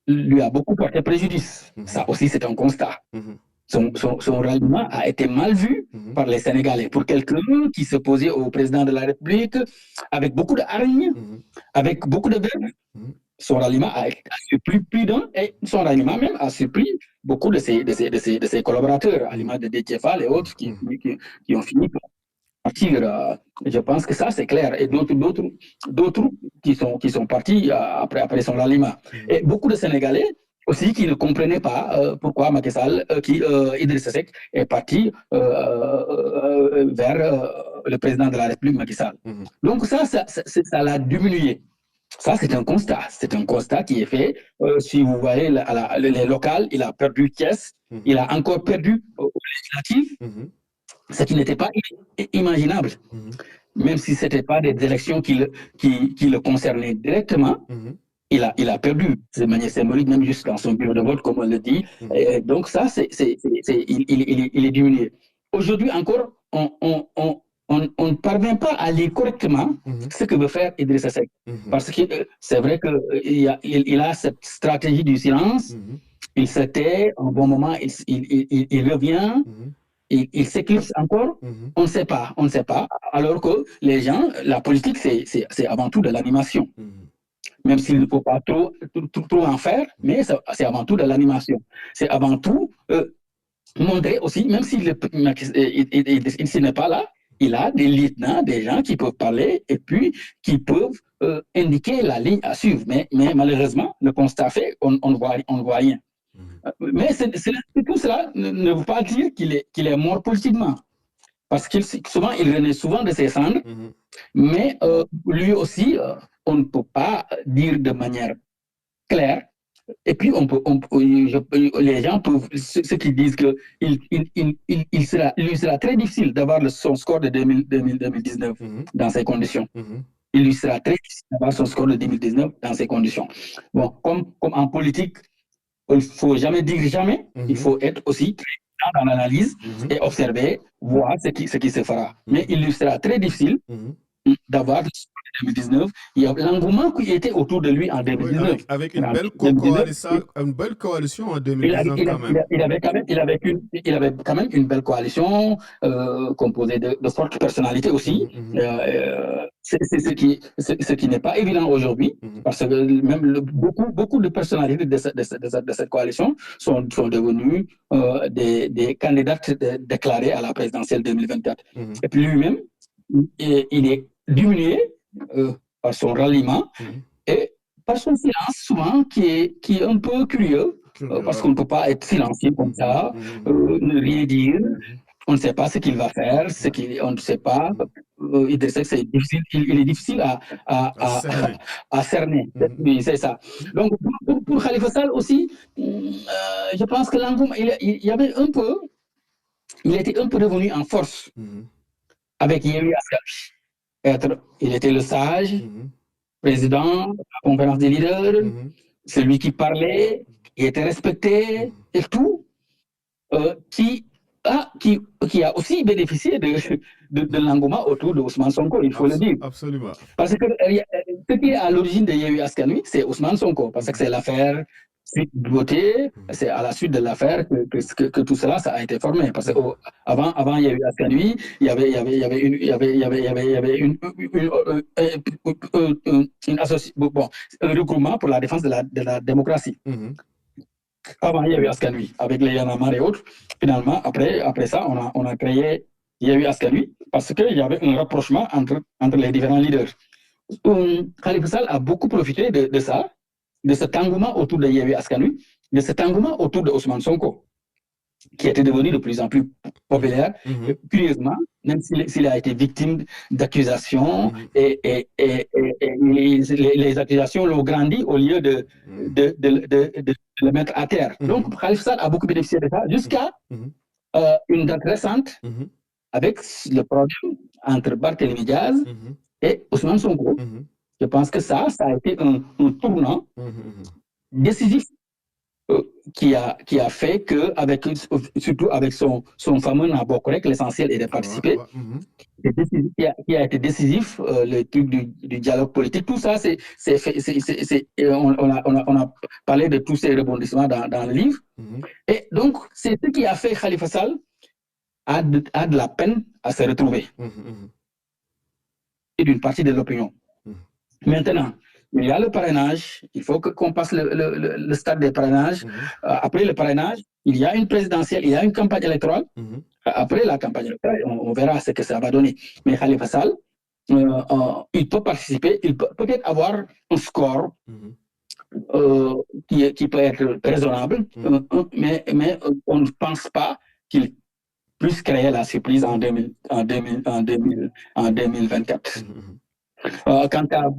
lui a beaucoup porté préjudice. Ça aussi, c'est un constat. Son ralliement a été mal vu par les Sénégalais. Pour quelqu'un qui s'opposait au président de la République avec beaucoup de hargne, avec beaucoup de verve, son ralliement a surpris plus d'un, et son ralliement même a surpris beaucoup de ses collaborateurs, à l'image de Déthié Fall et autres qui ont fini par partir. Je pense que ça, c'est clair. Et d'autres qui sont partis après son ralliement. Et beaucoup de Sénégalais aussi qui ne comprenaient pas pourquoi Macky Sall, Idrissa Seck est parti vers le président de la République, Macky Sall. Donc ça l'a diminué. Ça, c'est un constat. C'est un constat qui est fait. Si vous voyez les locales, il a perdu Thiès, il a encore perdu aux législatives, ce qui n'était pas imaginable. Même si ce n'était pas des élections qui le concernaient directement, il a perdu de manière symbolique, même juste dans son bureau de vote, comme on le dit. Et donc ça, il est diminué. Aujourd'hui encore, on ne parvient pas à lire correctement ce que veut faire Idrissa Seck. Parce que c'est vrai qu'il a cette stratégie du silence. Il se tait, en bon moment, il revient. Il s'éclipse encore. On ne sait pas. Alors que les gens, la politique, c'est avant tout de l'animation. Même s'il ne faut pas trop en faire, mais c'est avant tout de l'animation. C'est avant tout montrer aussi, même s'il n'est pas là, il a des lieutenants, des gens qui peuvent parler et puis qui peuvent indiquer la ligne à suivre. Mais malheureusement, le constat fait, on ne voit rien. Mais tout cela ne veut pas dire qu'il est mort politiquement. Parce qu'il souvent, il renaît souvent de ses cendres, mais lui aussi, on ne peut pas dire de manière claire. Et puis, les gens peuvent, ceux qui disent qu'il lui sera très difficile d'avoir son score de 2019 dans ces conditions. Il lui sera très difficile d'avoir son score de 2019 dans ces conditions. Bon, comme en politique, il ne faut jamais dire jamais, il faut être aussi très dans l'analyse et observer, voir ce qui se fera. Mais il lui sera très difficile d'avoir le score de 2019. Il y a l'engouement qui était autour de lui en 2019. Oui, avec une belle coalition en 2019 quand même. Il avait quand même une belle coalition composée de fortes personnalités aussi. C'est ce qui n'est pas évident aujourd'hui, parce que même beaucoup de personnalités de cette coalition sont devenues des candidates déclarées à la présidentielle 2024. Et puis lui-même, il est diminué par son ralliement et par son silence souvent qui est un peu curieux, parce qu'on ne peut pas être silencieux comme ça, ne rien dire. On ne sait pas ce qu'il va faire, on ne sait pas. Il est difficile à cerner. Oui, c'est ça. Donc, pour Khalifa Sall aussi, je pense que l'engouement, il était un peu revenu en force avec Yewwi Askan Wi. Il était le sage, président de la conférence des leaders, celui qui parlait, qui était respecté et tout, qui a aussi bénéficié de l'engouement autour de Ousmane Sonko, il faut le dire. Absolument. Parce que ce qui est à l'origine de Yewwi Askan Wi, c'est Ousmane Sonko, parce que c'est l'affaire suite beauté, c'est à la suite de l'affaire que tout cela ça a été formé. Parce qu'avant Yewwi Askan Wi, il y avait un regroupement pour la défense de la démocratie. Avant, il y avait Askan Wi, avec les Y'en a marre et autres. Finalement, après ça, on a créé Yewwi Askan Wi parce qu'il y avait un rapprochement entre les différents leaders. Khalifa Sall a beaucoup profité de ça, de cet engouement autour de Yewwi Askan Wi, de cet engouement autour de Ousmane Sonko, qui était devenu de plus en plus populaire. Curieusement, même s'il a été victime d'accusations, et les accusations l'ont grandi au lieu de le mettre à terre. Donc, Khalifa Sall a beaucoup bénéficié de ça jusqu'à une date récente avec le problème entre Barthélémy Diaz et Ousmane Sonko. Je pense que ça a été un tournant décisif qui a fait que, surtout avec son fameux Nabokorek, l'essentiel est de participer, qui a été décisif, le truc du dialogue politique, tout ça, on a parlé de tous ces rebondissements dans le livre. Et donc, c'est ce qui a fait Khalifa Sall a de la peine à se retrouver. Et d'une partie de l'opinion. Maintenant, il y a le parrainage, il faut qu'on passe le stade des parrainages. Après le parrainage, il y a une présidentielle, il y a une campagne électorale. Après la campagne électorale, on verra ce que ça va donner. Mais Khalifa Sall, il peut participer, il peut peut-être avoir un score qui peut être raisonnable, mais on ne pense pas qu'il puisse créer la surprise en 2024. Quant à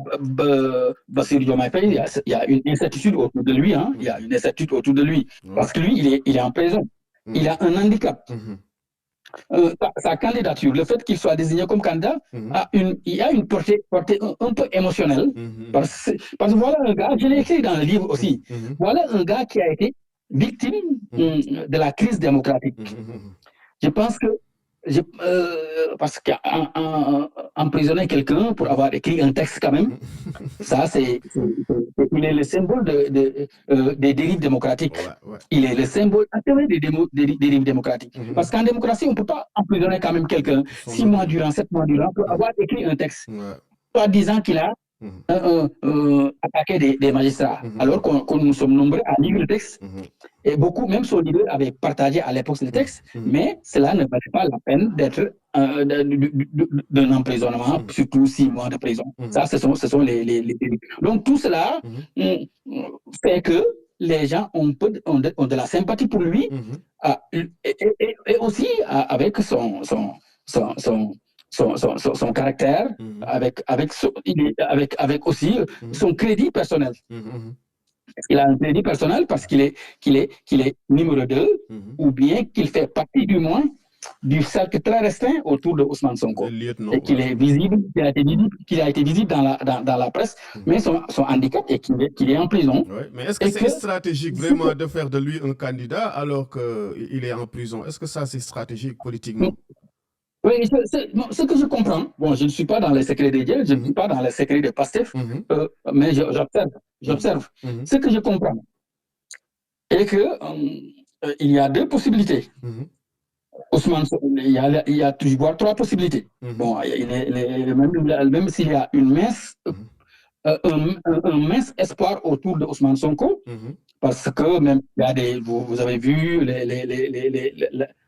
Bassirou Diomaye Faye, il y a une incertitude autour de lui. Il y a une incertitude autour de lui. Parce que lui, il est en prison. Il a un handicap. Sa candidature, le fait qu'il soit désigné comme candidat, il y a une portée un peu émotionnelle. Parce que voilà un gars, je l'ai écrit dans le livre aussi, voilà un gars qui a été victime de la crise démocratique. Je pense que parce qu'emprisonner quelqu'un pour avoir écrit un texte quand même, ça il est le symbole des dérives démocratiques. Il est le symbole des dérives démocratiques. Parce qu'en démocratie, on ne peut pas emprisonner quand même quelqu'un 6 mois durant, 7 mois durant pour avoir écrit un texte, soit disant qu'il a attaqué des magistrats, alors que nous sommes nombreux à lire le texte. Et beaucoup, même son leader, avait partagé à l'époque le texte, mais cela ne valait pas la peine d'être d'un emprisonnement, surtout 6 mois de prison. Ça, ce sont les donc tout cela fait que les gens ont de la sympathie pour lui, et aussi avec son caractère, avec aussi son crédit personnel. Il a un crédit personnel parce qu'il est numéro 2, ou bien qu'il fait partie du moins du cercle très restreint autour de Ousmane Sonko. Et qu'il est visible, qu'il a été visible dans la presse, mais son handicap est qu'il est en prison. Mais est-ce que c'est stratégique vraiment de faire de lui un candidat alors qu'il est en prison? Est-ce que ça c'est stratégique politiquement? Oui, ce que je comprends, bon, je ne suis pas dans les secrets des dieux, je ne suis pas dans les secrets de Pastef, mais j'observe. Ce que je comprends est que il y a 2 possibilités. Ousmane, il y a toujours 3 possibilités. Bon, même s'il y a une mince, un mince espoir autour de Ousmane Sonko, parce que même il y a vous avez vu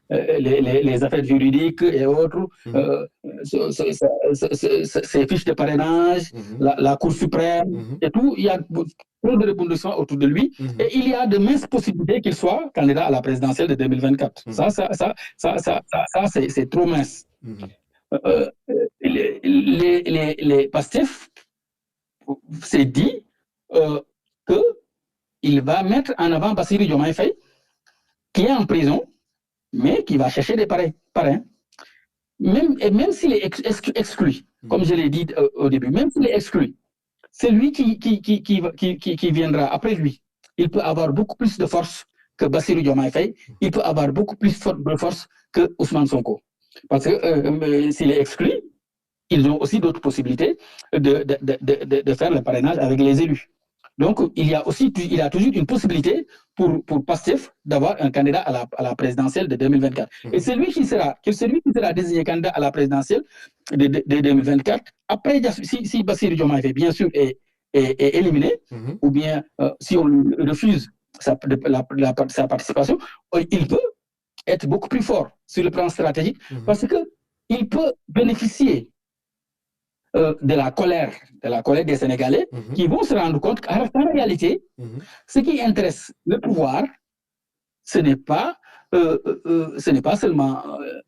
les affaires juridiques et autres, ces fiches de parrainage, la Cour suprême et tout, il y a trop de rebondissements autour de lui, et il y a de minces possibilités qu'il soit candidat à la présidentielle de 2024. Ça, c'est trop mince. Les Pastef s'est dit qu'il va mettre en avant Bassirou Diomaye Faye, qui est en prison, mais qui va chercher des parrains. Même s'il est exclu, comme je l'ai dit au début, même s'il est exclu, c'est lui qui viendra après lui. Il peut avoir beaucoup plus de force que Bassirou Diomaye Faye, il peut avoir beaucoup plus de force que Ousmane Sonko. Parce que s'il est exclu, ils ont aussi d'autres possibilités de faire le parrainage avec les élus. Donc, il y a toujours une possibilité pour Pastef d'avoir un candidat à la présidentielle de 2024. Et celui qui sera désigné candidat à la présidentielle de 2024, après, si Bassirou Diomaye Faye, bien sûr, est éliminé, ou bien si on refuse sa participation, il peut être beaucoup plus fort sur le plan stratégique, parce qu'il peut bénéficier de la colère des Sénégalais, qui vont se rendre compte qu'en réalité, ce qui intéresse le pouvoir, ce n'est pas seulement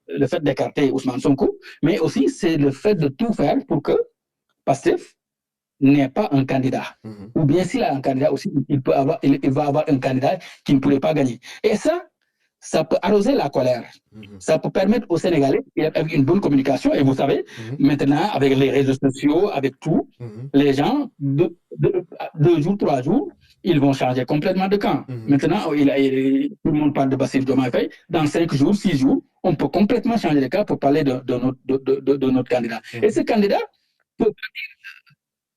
le fait d'écarter Ousmane Sonko, mais aussi c'est le fait de tout faire pour que Pastef n'ait pas un candidat. Ou bien s'il a un candidat aussi, il va avoir un candidat qui ne pourrait pas gagner. Et ça peut arroser la colère. Ça peut permettre aux Sénégalais, avec une bonne communication, et vous savez, maintenant, avec les réseaux sociaux, avec tout, les gens, 2 jours, 3 jours, ils vont changer complètement de camp. Maintenant, tout le monde parle de Bassirou Diomaye Faye. Dans 5 jours, 6 jours, on peut complètement changer de camp pour parler de notre candidat. Et ce candidat peut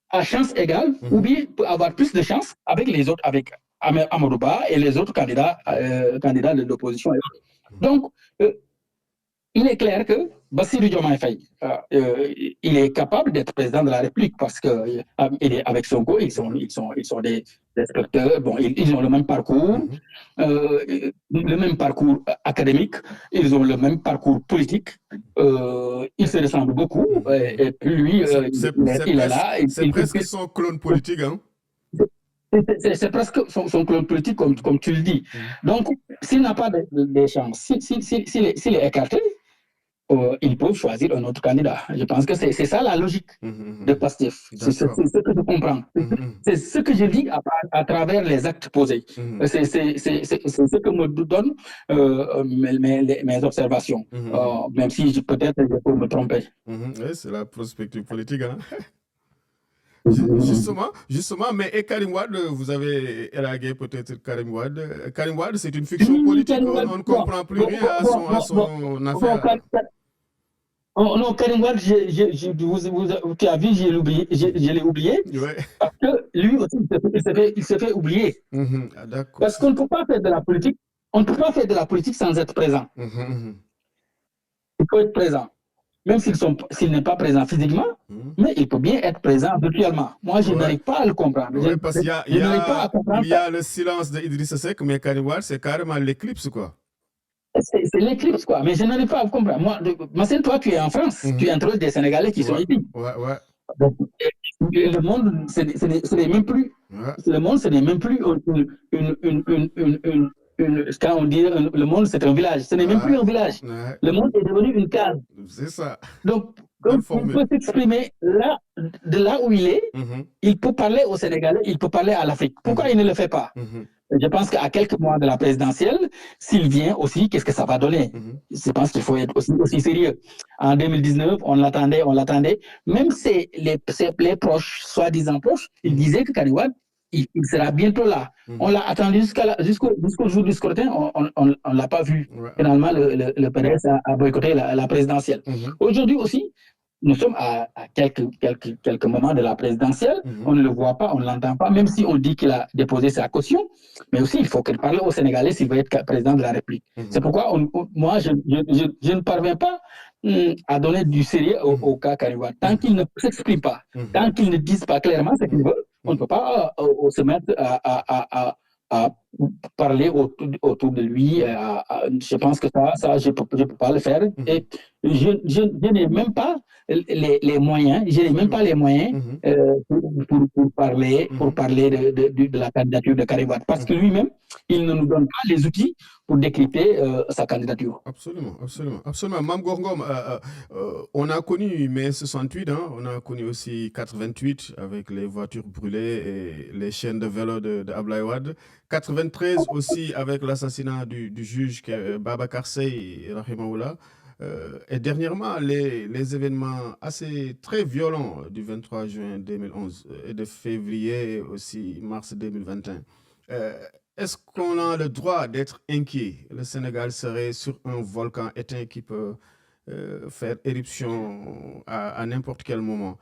à chance égale, ou bien peut avoir plus de chance avec les autres, avec Amadou Ba et les autres candidats de l'opposition. Donc, il est clair que Bassirou Diomaye Faye, il est capable d'être président de la République parce que il est avec Sonko, ils sont des inspecteurs, bon, ils ont le même parcours, le même parcours académique, ils ont le même parcours politique, ils se ressemblent beaucoup, et puis lui, il est là. C'est presque son clone politique, hein? C'est presque son clone politique, comme tu le dis. Donc, s'il n'a pas de chance, s'il est écarté, ils peuvent choisir un autre candidat. Je pense que c'est ça la logique de Pastef. C'est ce que je comprends. C'est ce que je dis à travers les actes posés. C'est ce que me donnent mes observations, même si peut-être je peux me tromper. Oui, c'est la perspective politique. Hein? Justement, mais et Karim Wade, vous avez élagué peut-être Karim Wade. Karim Wade, c'est une fiction politique, on ne comprend plus rien à son affaire. Non, Karim Wade, tu as vu, je l'ai oublié, ouais. Parce que lui aussi, il se fait oublier. Parce qu'on ne peut pas faire de la politique, sans être présent. Il faut être présent. Même s'il n'est pas présent physiquement, mais il peut bien être présent virtuellement. Moi, je n'arrive pas à le comprendre. Parce qu'il y a le silence d'Idrissa Seck, mais Karim Wade, c'est carrément l'éclips, quoi. C'est l'éclipse, quoi. Mais je n'arrive pas à comprendre. Moi, Marcel, toi, tu es en France. Tu interroges des Sénégalais qui sont ici. Donc, le monde, ce n'est même plus. Le monde, ce n'est même plus quand on dit le monde, c'est un village. Ce n'est même plus un village. Le monde est devenu une case. C'est ça. Donc, il peut s'exprimer de là où il est. Il peut parler aux Sénégalais, il peut parler à l'Afrique. Pourquoi il ne le fait pas? Je pense qu'à quelques mois de la présidentielle, s'il vient aussi, qu'est-ce que ça va donner? Je pense qu'il faut être aussi sérieux. En 2019, on l'attendait. Même si les proches, soi-disant proches, ils disaient que Karim Wade, il sera bientôt là. On l'a attendu jusqu'au jour du scrutin, on ne l'a pas vu. Finalement, le PDS a boycotté la présidentielle. Aujourd'hui aussi, nous sommes à quelques moments de la présidentielle. On ne le voit pas, on ne l'entend pas, même si on dit qu'il a déposé sa caution. Mais aussi, il faut qu'il parle aux Sénégalais s'il veut être président de la République. C'est pourquoi moi, je ne parviens pas à donner du sérieux au cas Karim Wade. Tant qu'il ne s'exprime pas, tant qu'il ne dise pas clairement ce qu'il veut, on ne peut pas se mettre à parler autour de lui. Je pense que ça je peux pas le faire. Et je n'ai même pas les moyens, pour parler de la candidature de Karim Wade. Parce que lui-même, il ne nous donne pas les outils pour décrypter sa candidature. Absolument. Mame Goor Ngom, on a connu mai 68, hein, on a connu aussi 88 avec les voitures brûlées et les chaînes de vélo de Ablaye Wade. 93 aussi avec l'assassinat du juge Babacar Seye Rahimahullah. Et dernièrement, les événements très violents du 23 juin 2011 et de février aussi mars 2021. Est-ce qu'on a le droit d'être inquiet? Le Sénégal serait sur un volcan éteint qui peut faire éruption à n'importe quel moment.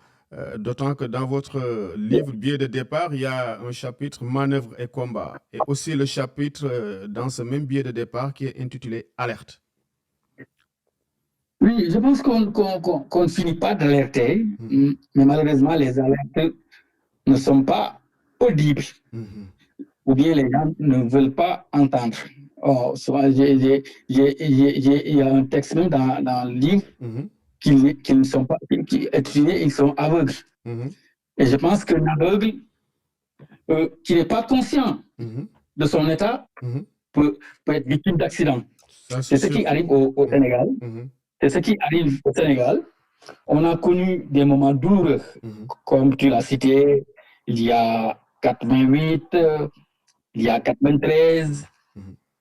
D'autant que dans votre livre Billet de départ, il y a un chapitre Manœuvre et combat. Et aussi le chapitre dans ce même billet de départ qui est intitulé Alerte. Oui, je pense qu'on ne finit pas d'alerter, mais malheureusement, les alertes ne sont pas audibles. Ou bien les gens ne veulent pas entendre. Il y a un texte même dans le livre qui ne sont pas étudiés, ils sont aveugles. Et je pense qu'un aveugle qui n'est pas conscient de son état peut être victime d'accident. C'est ce qui arrive au Sénégal. C'est ce qui arrive au Sénégal. On a connu des moments douloureux, comme tu l'as cité, il y a 88, il y a 93,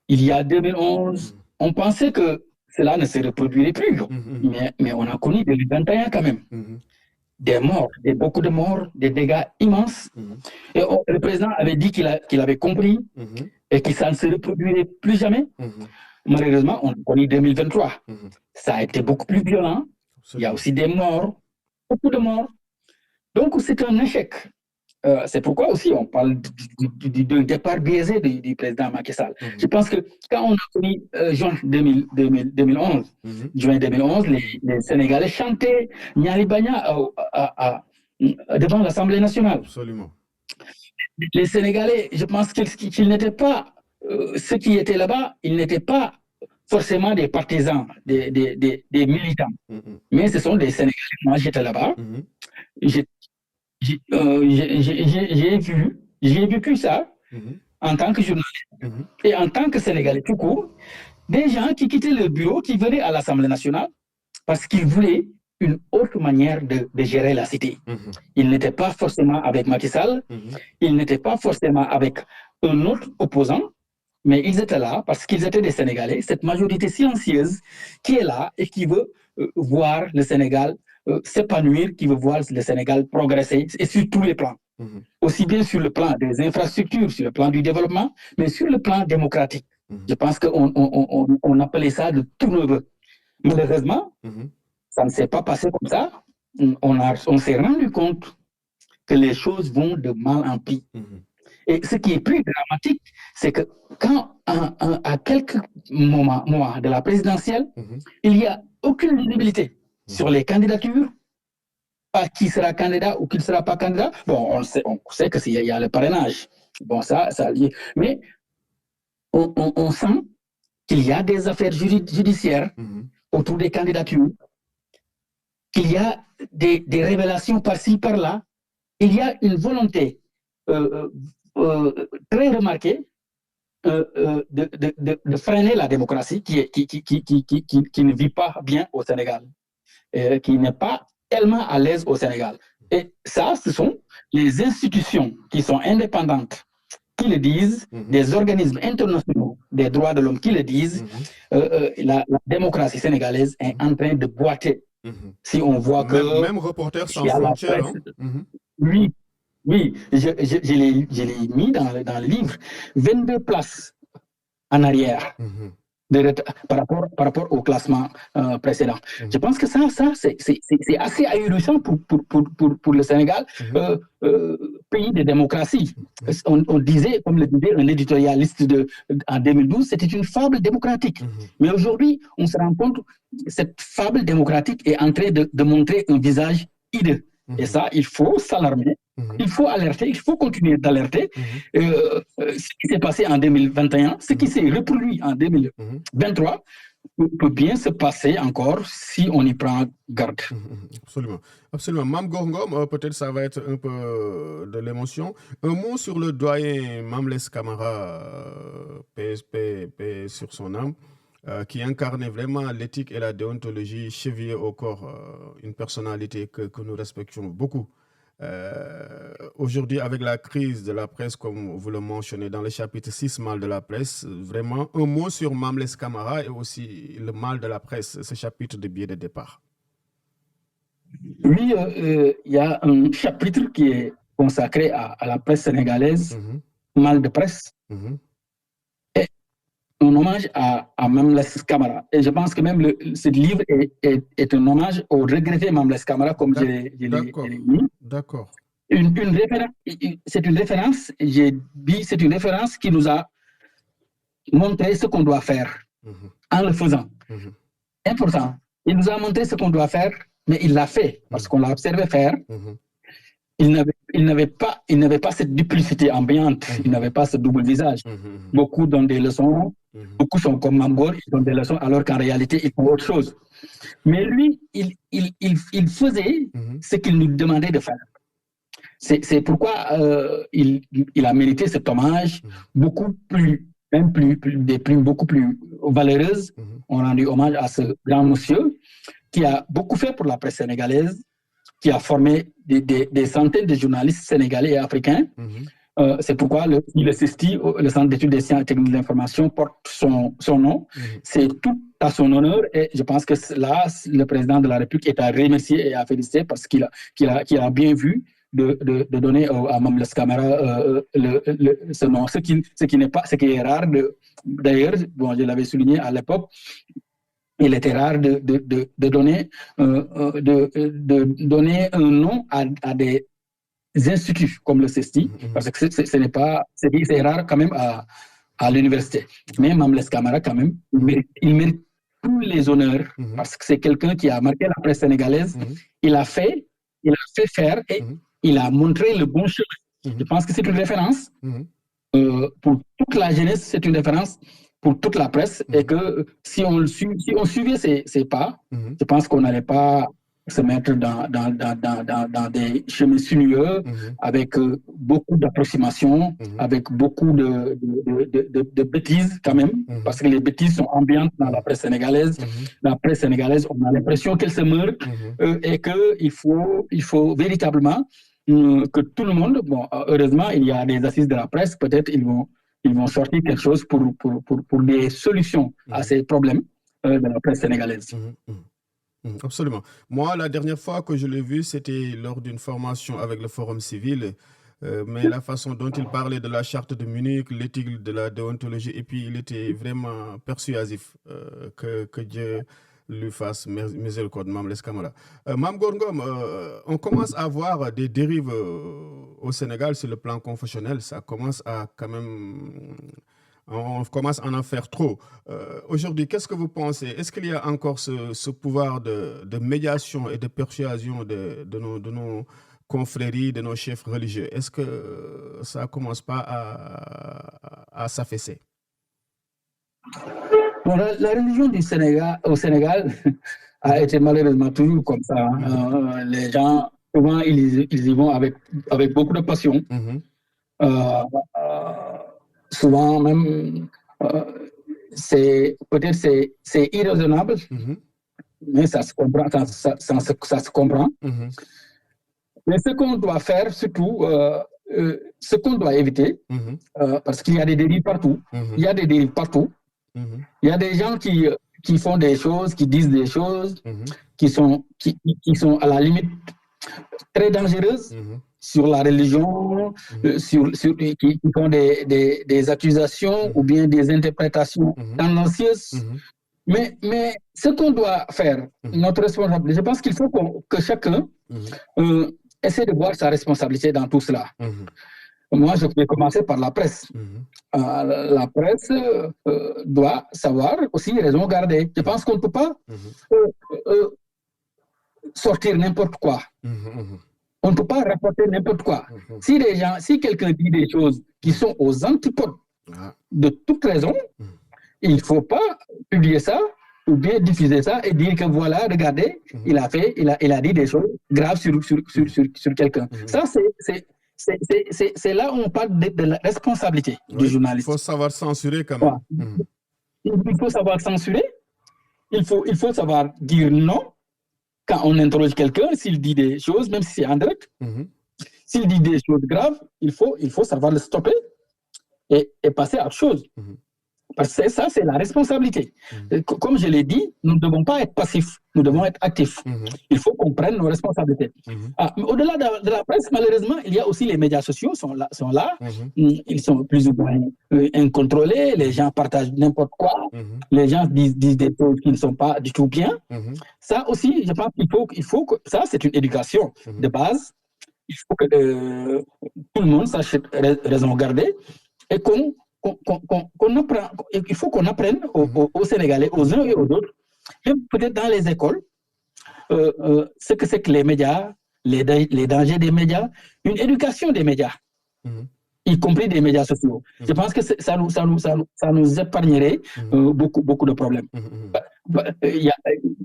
il y a 2011. On pensait que cela ne se reproduirait plus, mais on a connu 2021 quand même. des morts, beaucoup de morts, des dégâts immenses. Et le président avait dit qu'il avait compris et que ça ne se reproduirait plus jamais. Malheureusement, on connaît 2023. Ça a été beaucoup plus violent. Il y a aussi des morts, beaucoup de morts. Donc, c'est un échec. C'est pourquoi aussi on parle du départ biaisé du président Macky Sall. Je pense que quand on a connu juin 2011, les Sénégalais chantaient Nyali Banya devant l'Assemblée nationale. Absolument. Les Sénégalais, je pense qu'ils n'étaient pas, ceux qui étaient là-bas, ils n'étaient pas forcément des partisans, des militants. Mais ce sont des Sénégalais. Moi, j'étais là-bas. J'ai vécu ça en tant que journaliste et en tant que Sénégalais tout court, des gens qui quittaient le bureau, qui venaient à l'Assemblée nationale parce qu'ils voulaient une autre manière de gérer la cité. Ils n'étaient pas forcément avec Macky Sall, ils n'étaient pas forcément avec un autre opposant, mais ils étaient là parce qu'ils étaient des Sénégalais, cette majorité silencieuse qui est là et qui veut voir le Sénégal s'épanouir, qui veut voir le Sénégal progresser, et sur tous les plans. Aussi bien sur le plan des infrastructures, sur le plan du développement, mais sur le plan démocratique. Je pense qu'on appelait ça de tout neveu. Malheureusement, ça ne s'est pas passé comme ça. On s'est rendu compte que les choses vont de mal en pis. Et ce qui est plus dramatique, c'est que quand, à quelques mois de la présidentielle, il n'y a aucune visibilité sur les candidatures, pas qui sera candidat ou qui ne sera pas candidat. Bon, on sait qu'il y a le parrainage. Bon, ça mais on sent qu'il y a des affaires judiciaires autour des candidatures, qu'il y a des révélations par-ci, par-là. Il y a une volonté très remarquée de freiner la démocratie qui ne vit pas bien au Sénégal, qui n'est pas tellement à l'aise au Sénégal. Et ça, ce sont les institutions qui sont indépendantes qui le disent, des organismes internationaux des droits de l'homme qui le disent. La démocratie sénégalaise est en train de boiter. Si on voit que... Même Reporters sans frontières. Oui, je l'ai mis dans le livre. 22 places en arrière par rapport au classement précédent. Je pense que ça c'est assez ahurissant pour le Sénégal, pays de démocratie. On disait, comme le disait un éditorialiste en 2012, c'était une fable démocratique. Mais aujourd'hui, on se rend compte que cette fable démocratique est en train de montrer un visage hideux. Et ça, il faut s'alarmer, il faut alerter, il faut continuer d'alerter. Ce qui s'est passé en 2021, ce qui s'est reproduit en 2023, peut bien se passer encore si on y prend garde. Absolument. Absolument. Mame Gor Ngom, peut-être ça va être un peu de l'émotion. Un mot sur le doyen Mame Less Camara, paix sur son âme, qui incarnait vraiment l'éthique et la déontologie chevillée au corps, une personnalité que nous respectons beaucoup. Aujourd'hui, avec la crise de la presse, comme vous le mentionnez dans le chapitre 6, mal de la presse, vraiment un mot sur Mame Less Camara et aussi le mal de la presse, ce chapitre de billet de départ. Oui, il y a un chapitre qui est consacré à la presse sénégalaise, mal de presse, et un hommage à Mame Less Camara. Et je pense que même ce livre est un hommage au regretté Mame Less Camara, comme je l'ai mis. D'accord. C'est une référence, j'ai dit, c'est une référence qui nous a montré ce qu'on doit faire en le faisant. Important. Il nous a montré ce qu'on doit faire, mais il l'a fait parce qu'on l'a observé faire. Il n'avait pas cette duplicité ambiante, il n'avait pas ce double visage. Beaucoup donnent des leçons, beaucoup sont comme Mame Gor, ils donnent des leçons alors qu'en réalité, ils font autre chose. Mais lui, il faisait ce qu'il nous demandait de faire. C'est pourquoi il a mérité cet hommage. Beaucoup plus, des plumes beaucoup plus valeureuses ont rendu hommage à ce grand monsieur qui a beaucoup fait pour la presse sénégalaise, qui a formé des centaines de journalistes sénégalais et africains, C'est pourquoi le CESTI, le Centre d'études des sciences et techniques de l'information, porte son nom. C'est tout à son honneur et je pense que là, le président de la République est à remercier et à féliciter parce qu'il a bien vu de donner à Mamles Camara ce nom. Ce qui est rare. D'ailleurs, bon, je l'avais souligné à l'époque, il était rare de donner un nom à des instituts comme le CESTI, parce que c'est rare quand même à l'université. Mais Mamles Camara, quand même, il mérite tous les honneurs, parce que c'est quelqu'un qui a marqué la presse sénégalaise. Il a fait faire et il a montré le bon chemin. Je pense que c'est une référence pour toute la jeunesse, c'est une référence pour toute la presse, et que si on suivait ses pas, je pense qu'on n'allait pas se mettre dans des chemins sinueux, avec beaucoup d'approximations, avec beaucoup de bêtises quand même, parce que les bêtises sont ambiantes dans la presse sénégalaise. La presse sénégalaise, on a l'impression qu'elle se meurt, et qu'il faut véritablement que tout le monde, bon, heureusement, il y a des assises de la presse, peut-être ils vont sortir quelque chose pour des solutions à ces problèmes de la presse sénégalaise. Absolument. Moi, la dernière fois que je l'ai vu, c'était lors d'une formation avec le Forum civil, mais la façon dont il parlait de la charte de Munich, l'éthique de la déontologie, et puis il était vraiment persuasif, que Dieu lui fasse miséricorde, Mamles Camara. Mame Gor Ngom, on commence à voir des dérives au Sénégal sur le plan confessionnel. Ça commence à quand même... On commence à en faire trop. Aujourd'hui, qu'est-ce que vous pensez? Est-ce qu'il y a encore ce pouvoir de médiation et de persuasion de nos confréries, de nos chefs religieux? Est-ce que ça ne commence pas à s'affaisser? Bon, la religion au Sénégal a été malheureusement toujours comme ça. Les gens, souvent, ils y vont avec beaucoup de passion. Souvent même, peut-être c'est irraisonnable, mais ça se comprend. Ça se comprend. Mais ce qu'on doit faire, surtout, ce qu'on doit éviter, parce qu'il y a des dérives partout. Il y a des dérives partout. Il y a des gens qui font des choses, qui disent des choses, qui sont à la limite très dangereuses sur la religion, qui font des accusations ou bien des interprétations tendancieuses. Mais ce qu'on doit faire, notre responsabilité, je pense qu'il faut que chacun essaie de voir sa responsabilité dans tout cela. Moi, je vais commencer par la presse. La presse doit savoir aussi raison garder. Je pense qu'on ne peut pas sortir n'importe quoi. On ne peut pas rapporter n'importe quoi. Si quelqu'un dit des choses qui sont aux antipodes de toute raison, il ne faut pas publier ça ou bien diffuser ça et dire que voilà, regardez, il a dit des choses graves sur quelqu'un. Ça, c'est là où on parle de la responsabilité du journaliste. Il faut savoir censurer quand même. Il faut savoir censurer. Il faut savoir dire non quand on interroge quelqu'un, s'il dit des choses, même si c'est en direct. S'il dit des choses graves, il faut savoir le stopper et passer à autre chose. Parce que ça, c'est la responsabilité. Comme je l'ai dit, nous ne devons pas être passifs, nous devons être actifs. Il faut qu'on prenne nos responsabilités. Au-delà de la presse, malheureusement, il y a aussi les médias sociaux sont là. Ils sont plus ou moins incontrôlés, les gens partagent n'importe quoi, les gens disent des choses qui ne sont pas du tout bien. Ça aussi, je pense qu'il faut que ça, c'est une éducation de base. Il faut que tout le monde sache raison garder et il faut qu'on apprenne aux Sénégalais, aux uns et aux autres, même peut-être dans les écoles, ce que c'est que les médias, les dangers des médias, une éducation des médias, y compris des médias sociaux. Je pense que ça nous épargnerait beaucoup de problèmes.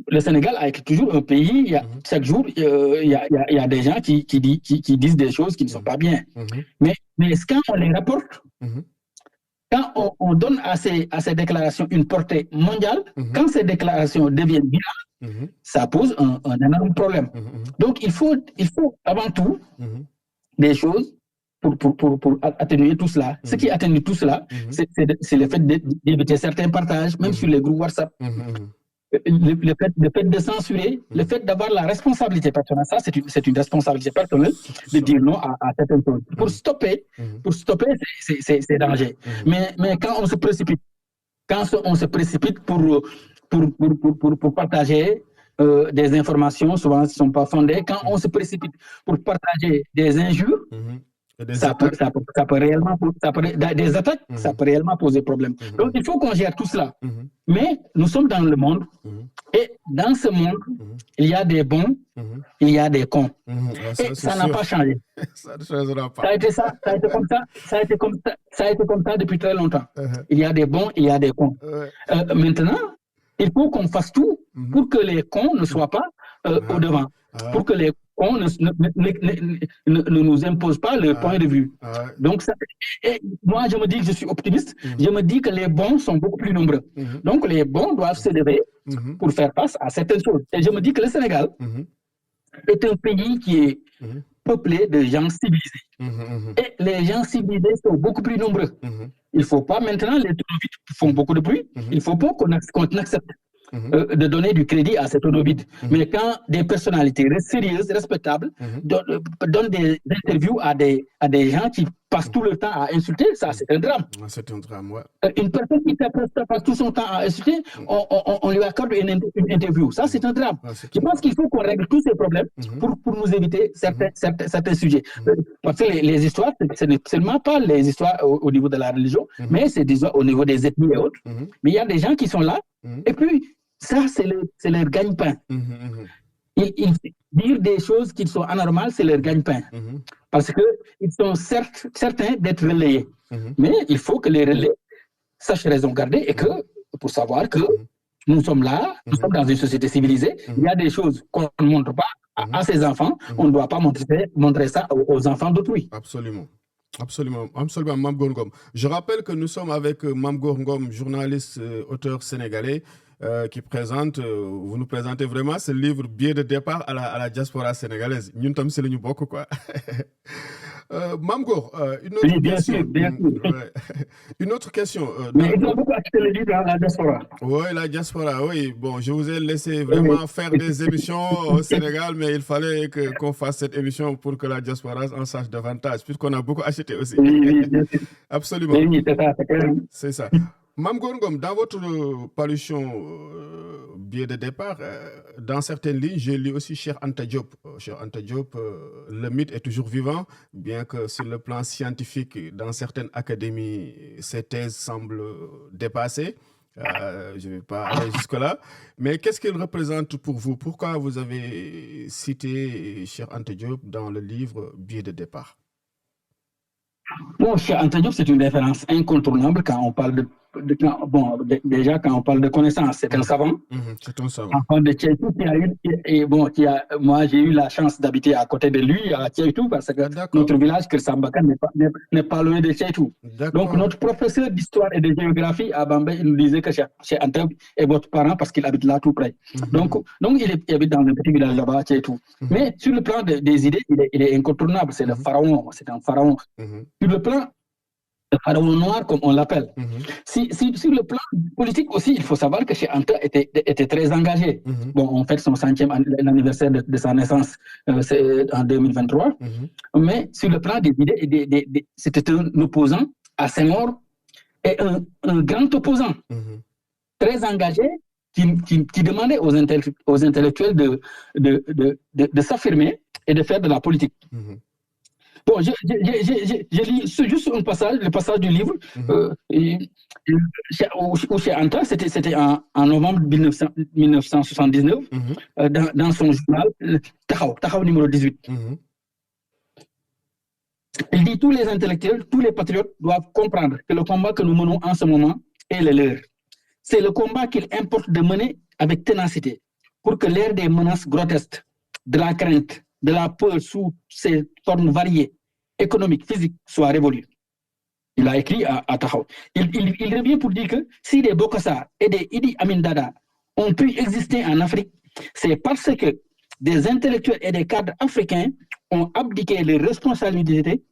Le Sénégal a été toujours un pays, chaque jour, il y a des gens qui disent des choses qui ne sont pas bien. Mais quand on les rapporte, quand on donne à ces déclarations une portée mondiale, quand ces déclarations deviennent virales, ça pose un énorme problème. Donc, il faut avant tout des choses pour atténuer tout cela. Ce qui atténue tout cela, c'est le fait d'éviter certains partages, même sur les groupes WhatsApp. Le fait de censurer, le fait d'avoir la responsabilité personnelle, ça c'est une responsabilité personnelle de dire non à certaines choses. Pour stopper, c'est danger. Mais quand on se précipite pour partager des informations, souvent elles ne sont pas fondées, quand on se précipite pour partager des injures, ça peut réellement des attaques, ça peut réellement poser problème. Donc il faut qu'on gère tout cela. Mais nous sommes dans le monde et dans ce monde, il y a des bons, il y a des cons. Et ça n'a pas changé. Ça ne changera pas. Ça a été ça, ça a été comme ça, ça a été comme ça depuis très longtemps. Il y a des bons, il y a des cons. Maintenant, il faut qu'on fasse tout pour que les cons ne soient pas au devant, pour que les cons ne nous imposent pas leur point de vue. Donc, moi, je me dis que je suis optimiste. Je me dis que les bons sont beaucoup plus nombreux. Donc, les bons doivent se lever pour faire face à certaines choses. Et je me dis que le Sénégal est un pays qui est peuplé de gens civilisés. Et les gens civilisés sont beaucoup plus nombreux. Il ne faut pas maintenant, les tournevis font beaucoup de bruit. Il ne faut pas qu'on accepte de donner du crédit à cet onobide. Mais quand des personnalités sérieuses, respectables, donnent des interviews à des gens qui passent tout le temps à insulter, ça c'est un drame. C'est un drame, ouais. Une personne qui passe tout son temps à insulter, on lui accorde une interview. Ça c'est un drame. Je pense qu'il faut qu'on règle tous ces problèmes pour nous éviter certains sujets. Parce que les histoires, ce n'est seulement pas les histoires au niveau de la religion, mais c'est des histoires au niveau des ethnies et autres. Mais il y a des gens qui sont là, et puis ça, c'est leur gagne-pain. Dire des choses qui sont anormales, c'est leur gagne-pain. Parce qu'ils sont certains d'être relayés. Mais il faut que les relais sachent raison garder et que, pour savoir que nous sommes là, nous sommes dans une société civilisée, il y a des choses qu'on ne montre pas à ses enfants, on ne doit pas montrer ça aux enfants d'autrui. Absolument. Absolument, Mame Goor Ngom. Je rappelle que nous sommes avec Mame Goor Ngom, journaliste, auteur sénégalais, qui présente, vous nous présentez vraiment ce livre Billet de départ à la diaspora sénégalaise. Ñun tam c'est le ñu bokk quoi. Mame Goor, une autre question. Bien sûr. Une autre question. Mais il doit beaucoup acheter le livre à la diaspora. Oui, la diaspora, oui. Bon, je vous ai laissé vraiment faire des émissions au Sénégal, mais il fallait qu'on fasse cette émission pour que la diaspora en sache davantage, puisqu'on a beaucoup acheté aussi. Oui, bien sûr. Absolument. Oui, c'est ça, c'est clair. C'est ça. Mame Goor Ngom, dans votre parution Billet de départ, dans certaines lignes, j'ai lu aussi Cheikh Anta Diop. Cheikh Anta Diop, le mythe est toujours vivant, bien que sur le plan scientifique, dans certaines académies, ces thèses semblent dépassées. Je ne vais pas aller jusque-là. Mais qu'est-ce qu'il représente pour vous? Pourquoi vous avez cité Cheikh Anta Diop dans le livre Billet de départ? Bon, Cheikh Anta Diop, c'est une référence incontournable quand on parle déjà quand on parle de connaissance, c'est un savant. C'est un savant. Enfant de Tchaitou moi j'ai eu la chance d'habiter à côté de lui à Tchaitou parce que notre village Kersambaka n'est pas loin de Tchaitou. Donc notre professeur d'histoire et de géographie à Bambey, il nous disait que Cheikh Anta est votre parent parce qu'il habite là tout près. Donc il habite dans un petit village là-bas à Tchaitou. Mais sur le plan des idées, il est incontournable. C'est le pharaon, c'est un pharaon. Sur le plan le pharaon noir, comme on l'appelle. Sur le plan politique aussi, il faut savoir que Cheikh Anta était très engagé. Bon, on fête son 100e anniversaire de sa naissance en 2023. Mais sur le plan des idées, c'était un opposant à Senghor et un grand opposant. Très engagé qui demandait aux intellectuels de s'affirmer et de faire de la politique. Bon, je lis juste le passage du livre où Cheikh Anta, c'était en novembre 1979, dans son journal Taxaw numéro 18. Il dit: tous les intellectuels, tous les patriotes doivent comprendre que le combat que nous menons en ce moment est le leur. C'est le combat qu'il importe de mener avec ténacité pour que l'ère des menaces grotesques, de la crainte, de la peur sous ses formes variées, économiques, physiques, soit révolue. Il a écrit à Taxaw. Il revient pour dire que si des Bokassa et des Idi Amin Dada ont pu exister en Afrique, c'est parce que des intellectuels et des cadres africains ont abdiqué les responsabilités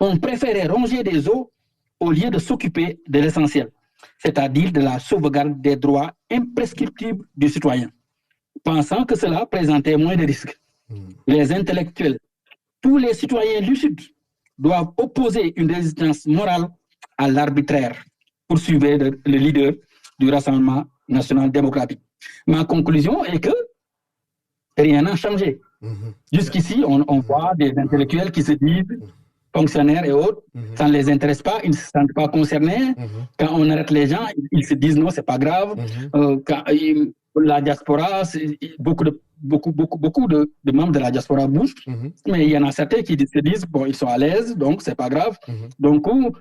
ont préféré ronger des os au lieu de s'occuper de l'essentiel, c'est-à-dire de la sauvegarde des droits imprescriptibles du citoyen, pensant que cela présentait moins de risques. Les intellectuels, tous les citoyens lucides, doivent opposer une résistance morale à l'arbitraire, poursuivait le leader du Rassemblement national démocratique. Ma conclusion est que rien n'a changé. Jusqu'ici, on voit des intellectuels qui se disent fonctionnaires et autres, ça ne les intéresse pas, ils ne se sentent pas concernés. Quand on arrête les gens, ils se disent non, c'est pas grave. La diaspora, beaucoup de membres de la diaspora bougent, mais il y en a certains qui se disent bon, ils sont à l'aise, donc c'est pas grave. Donc, on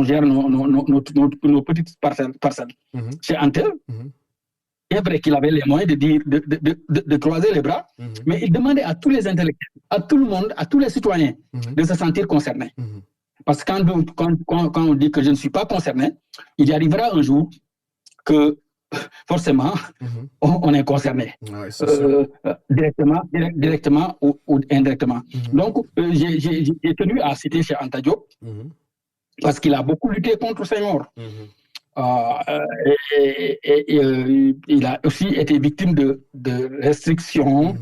gère nos petites parcelles. Chez Antel, c'est vrai qu'il avait les moyens de croiser les bras, mais il demandait à tous les intellectuels, à tout le monde, à tous les citoyens de se sentir concernés. Parce que quand on dit que je ne suis pas concerné, il y arrivera un jour que forcément, on est concerné, directement ou indirectement. Donc, j'ai tenu à citer chez Anta Diop, parce qu'il a beaucoup lutté contre Senghor. Il a aussi été victime de restrictions,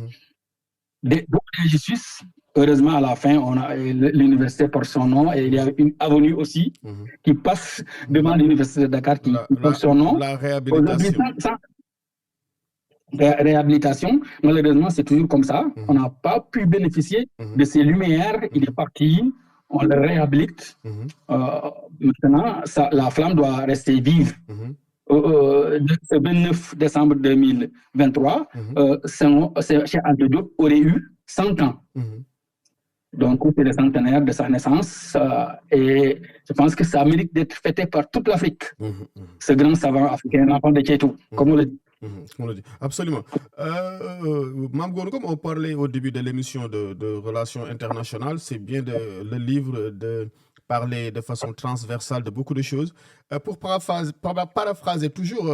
d'injustices. Heureusement, à la fin, l'université porte son nom et il y a une avenue aussi qui passe devant l'université de Dakar qui porte son nom. La réhabilitation. Réhabilitation, malheureusement, c'est toujours comme ça. On n'a pas pu bénéficier de ces lumières. Il est parti, on le réhabilite. Maintenant, la flamme doit rester vive. Le 29 décembre 2023, chez Anta Diop aurait eu 100 ans. Donc, c'est le centenaire de sa naissance et je pense que ça mérite d'être fêté par toute l'Afrique. Ce grand savant africain, l'enfant de Kétou, comme on le dit. Absolument. Mamgono, comme on parlait au début de l'émission de relations internationales, c'est bien le livre de parler de façon transversale de beaucoup de choses. Pour paraphraser toujours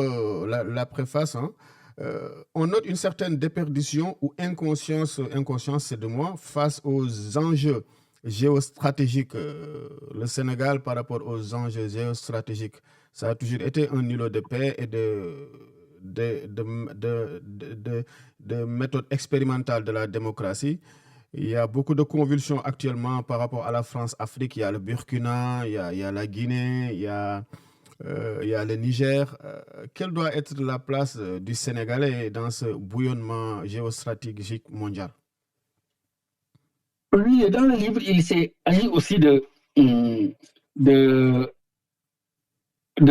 la préface, on note une certaine déperdition ou inconscience, c'est de moi, face aux enjeux géostratégiques. Le Sénégal, par rapport aux enjeux géostratégiques, ça a toujours été un îlot de paix et de méthode expérimentale de la démocratie. Il y a beaucoup de convulsions actuellement par rapport à la France-Afrique. Il y a le Burkina, il y a la Guinée, il y a le Niger. Quelle doit être la place du Sénégalais dans ce bouillonnement géostratégique mondial? Oui, dans le livre, il s'est agi aussi de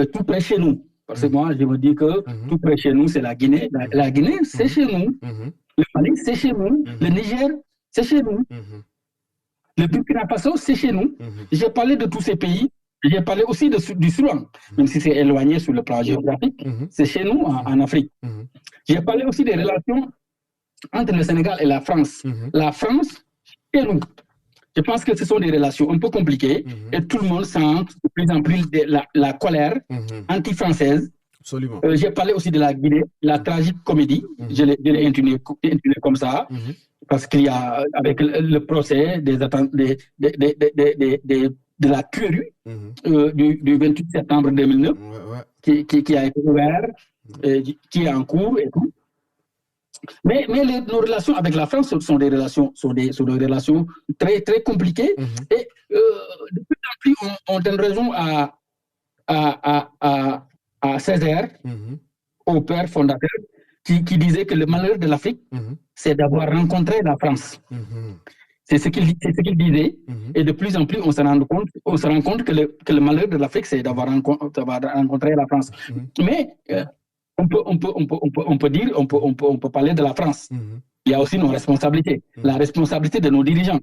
tout près chez nous. Parce que moi, je me dis que tout près chez nous, c'est la Guinée. La Guinée, c'est chez nous. Le Mali, c'est chez nous. Le Niger, c'est chez nous. Le Burkina Faso, c'est chez nous. J'ai parlé de tous ces pays. J'ai parlé aussi du Soudan, même si c'est éloigné sur le plan géographique. C'est chez nous, en Afrique. J'ai parlé aussi des relations entre le Sénégal et la France. La France, et nous. Je pense que ce sont des relations un peu compliquées et tout le monde sent de plus en plus la colère anti-française. Absolument. J'ai parlé aussi de la Guinée, la tragique comédie. Je l'ai intitulé comme ça, parce qu'il y a, avec le procès de la Cueru du 28 septembre 2009, qui a été ouvert, qui est en cours et tout. Mais nos relations avec la France sont des relations très, très compliquées. Et de plus en plus, on donne raison à Césaire, au père fondateur, qui disait que le malheur de l'Afrique, c'est d'avoir rencontré la France. C'est ce qu'il disait. Et de plus en plus, on se rend compte que le malheur de l'Afrique, c'est d'avoir rencontré la France. Mais on peut parler de la France. Il y a aussi nos responsabilités, la responsabilité de nos dirigeants.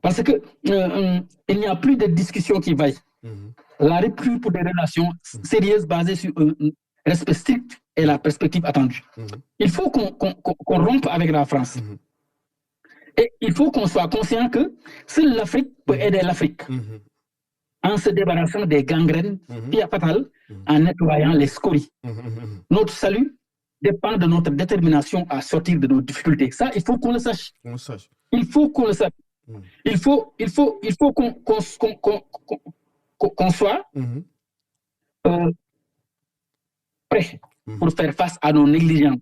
Parce que il n'y a plus de discussion qui vaille. La rupture pour des relations sérieuses basées sur un respect strict et la perspective attendue. Il faut qu'on rompe avec la France. Et il faut qu'on soit conscient que seule l'Afrique peut aider l'Afrique en se débarrassant des gangrènes fatales, en nettoyant les scories. Notre salut dépend de notre détermination à sortir de nos difficultés. Ça, il faut qu'on le sache. Il faut qu'on le sache. Il faut qu'on soit prêt pour faire face à nos négligences,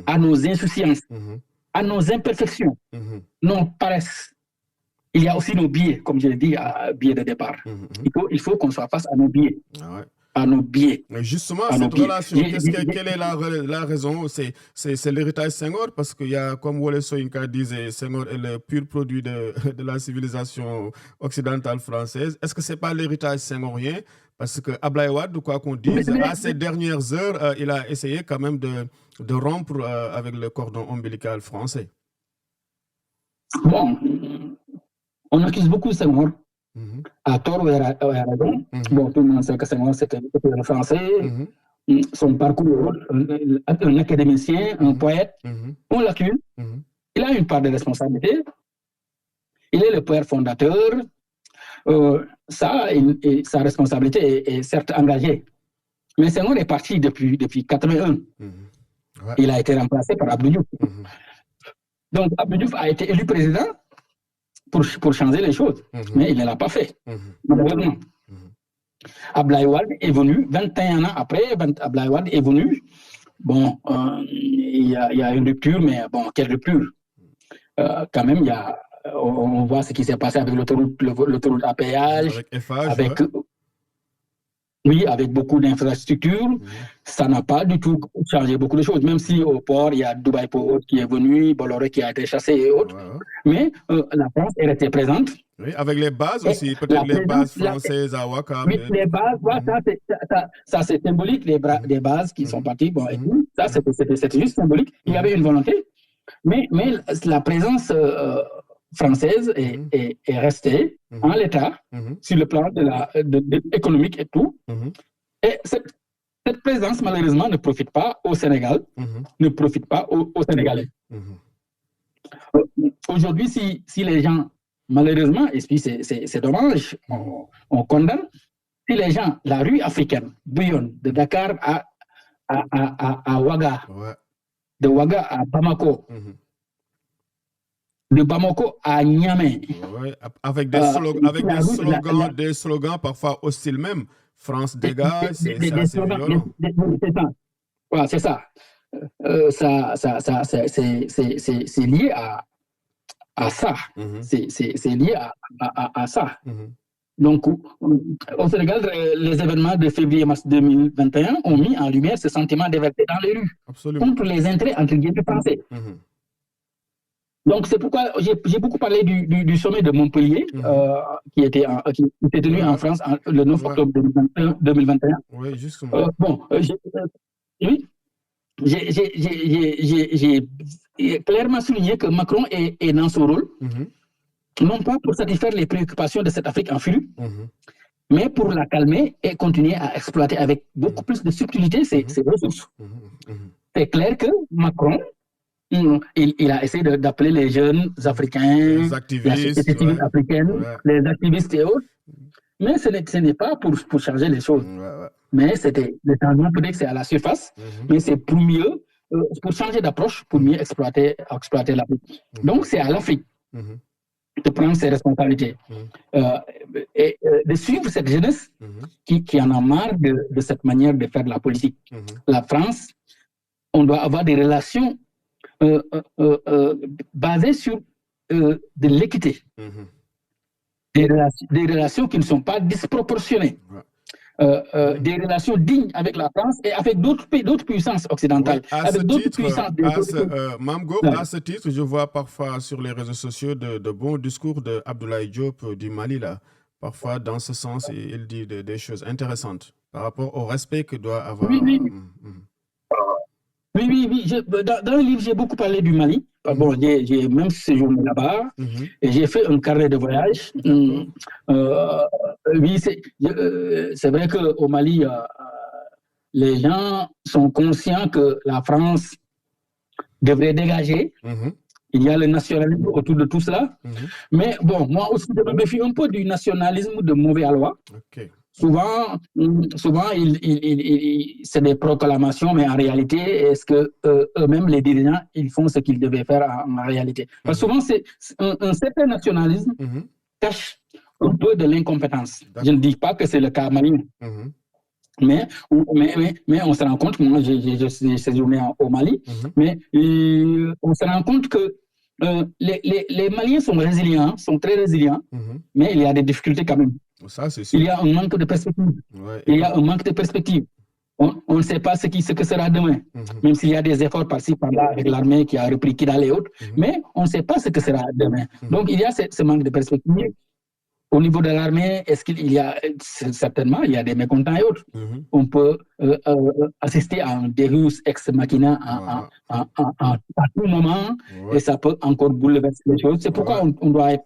à nos insouciances, à nos imperfections, nos paresses. Il y a aussi nos biais, comme je l'ai dit, biais de départ. Il faut qu'on soit face à nos biais. À nos biais. Mais justement, cette relation, quelle est la raison? C'est l'héritage Senghor, parce qu'il y a, comme Wole Soyinka disait, Senghor est le pur produit de la civilisation occidentale française. Est-ce que ce n'est pas l'héritage senghorien? Parce que Abdoulaye Wade, quoi qu'on dise, à ces dernières heures, il a essayé quand même de rompre avec le cordon ombilical français. Bon, on accuse beaucoup Senghor. À tort ou à raison. Bon, tout le monde sait que Senghor, c'était un Français. Son parcours, un académicien, un poète, on l'accuse. Il a une part de responsabilité. Il est le père fondateur. Sa responsabilité est certes engagée. Mais Senghor est parti depuis 81. Il a été remplacé par Abdou Diouf. Donc, Abdou Diouf a été élu président pour changer les choses. Mais il ne l'a pas fait, malheureusement. Abdoulaye Wade est venu, 21 ans après, Abdoulaye Wade est venu. Bon, il y a une rupture, mais bon, quelle rupture? Quand même, on voit ce qui s'est passé avec l'autoroute à péage, avec beaucoup d'infrastructures. Ça n'a pas du tout changé beaucoup de choses, même si au port, il y a Dubaï Port qui est venu, Bolloré qui a été chassé et autres. Mais la France est restée présente. Oui, avec les bases aussi, peut-être les bases françaises à Ouakam. Oui, les bases, ça c'est symbolique, des bases qui sont parties. Bon, et tout, ça c'était juste symbolique. Il y avait une volonté, mais la présence française est restée en l'état sur le plan économique et tout. Et cette présence, malheureusement, ne profite pas au Sénégal, ne profite pas aux Sénégalais. Aujourd'hui, si les gens, malheureusement, et puis c'est dommage, on condamne, si les gens, la rue africaine bouillonne de Dakar à Ouaga, de Ouaga à Bamako, de Bamako à Niamey. Avec des slogans parfois hostiles même. France dégage, c'est violent. C'est ça. C'est lié à ça. C'est lié à ça. Donc, au Sénégal, les événements de février-mars 2021 ont mis en lumière ce sentiment d'éverté dans les rues contre les intérêts entre guillemets français. Donc, c'est pourquoi j'ai beaucoup parlé du sommet de Montpellier qui était tenu en France le 9 octobre 2021. Oui, justement. J'ai clairement souligné que Macron est dans son rôle, non pas pour satisfaire les préoccupations de cette Afrique en furie, mais pour la calmer et continuer à exploiter avec beaucoup plus de subtilité ses ressources. C'est clair que Macron, il a essayé d'appeler les jeunes africains, les activistes, la société civile africaine, les activistes et autres, mais ce n'est pas pour changer les choses. Mais c'était le changement, peut-être que c'est à la surface, mais c'est pour mieux, pour changer d'approche, pour mieux exploiter l'Afrique. Donc c'est à l'Afrique de prendre ses responsabilités et de suivre cette jeunesse qui en a marre de cette manière de faire de la politique. La France, on doit avoir des relations basées sur de l'équité, des relations qui ne sont pas disproportionnées. Des relations dignes avec la France et avec d'autres puissances occidentales. À ce titre, je vois parfois sur les réseaux sociaux de bons discours de Abdoulaye Diop du Mali, là. Parfois, dans ce sens, il dit des choses intéressantes par rapport au respect que doit avoir... Oui. Dans le livre, j'ai beaucoup parlé du Mali. Bon, j'ai même séjourné là-bas et j'ai fait un carnet de voyage. Oui, c'est vrai qu'au Mali, les gens sont conscients que la France devrait dégager. Il y a le nationalisme autour de tout cela. Mais bon, moi aussi, je me méfie un peu du nationalisme de mauvais aloi. souvent c'est des proclamations, mais en réalité, est-ce que eux-mêmes, les dirigeants, ils font ce qu'ils devaient faire en réalité? Parce que souvent, c'est un certain nationalisme cache un peu de l'incompétence. Je ne dis pas que c'est le cas malien. Mais on se rend compte, moi j'ai séjourné au Mali, mais on se rend compte que les Maliens sont résilients, sont très résilients, mais il y a des difficultés quand même. Ça, c'est sûr. Il y a un manque de perspective. Ouais, Il y a un manque de perspective. On ne sait pas ce que sera demain, même s'il y a des efforts par-ci, par-là avec l'armée qui a repris Kidal et autres, mais on ne sait pas ce que sera demain. Donc il y a ce manque de perspective. Au niveau de l'armée, est-ce qu'il y a, certainement, il y a des mécontents et autres. On peut assister à un Deus ex machina à tout moment, et ça peut encore bouleverser les choses. C'est pourquoi on doit être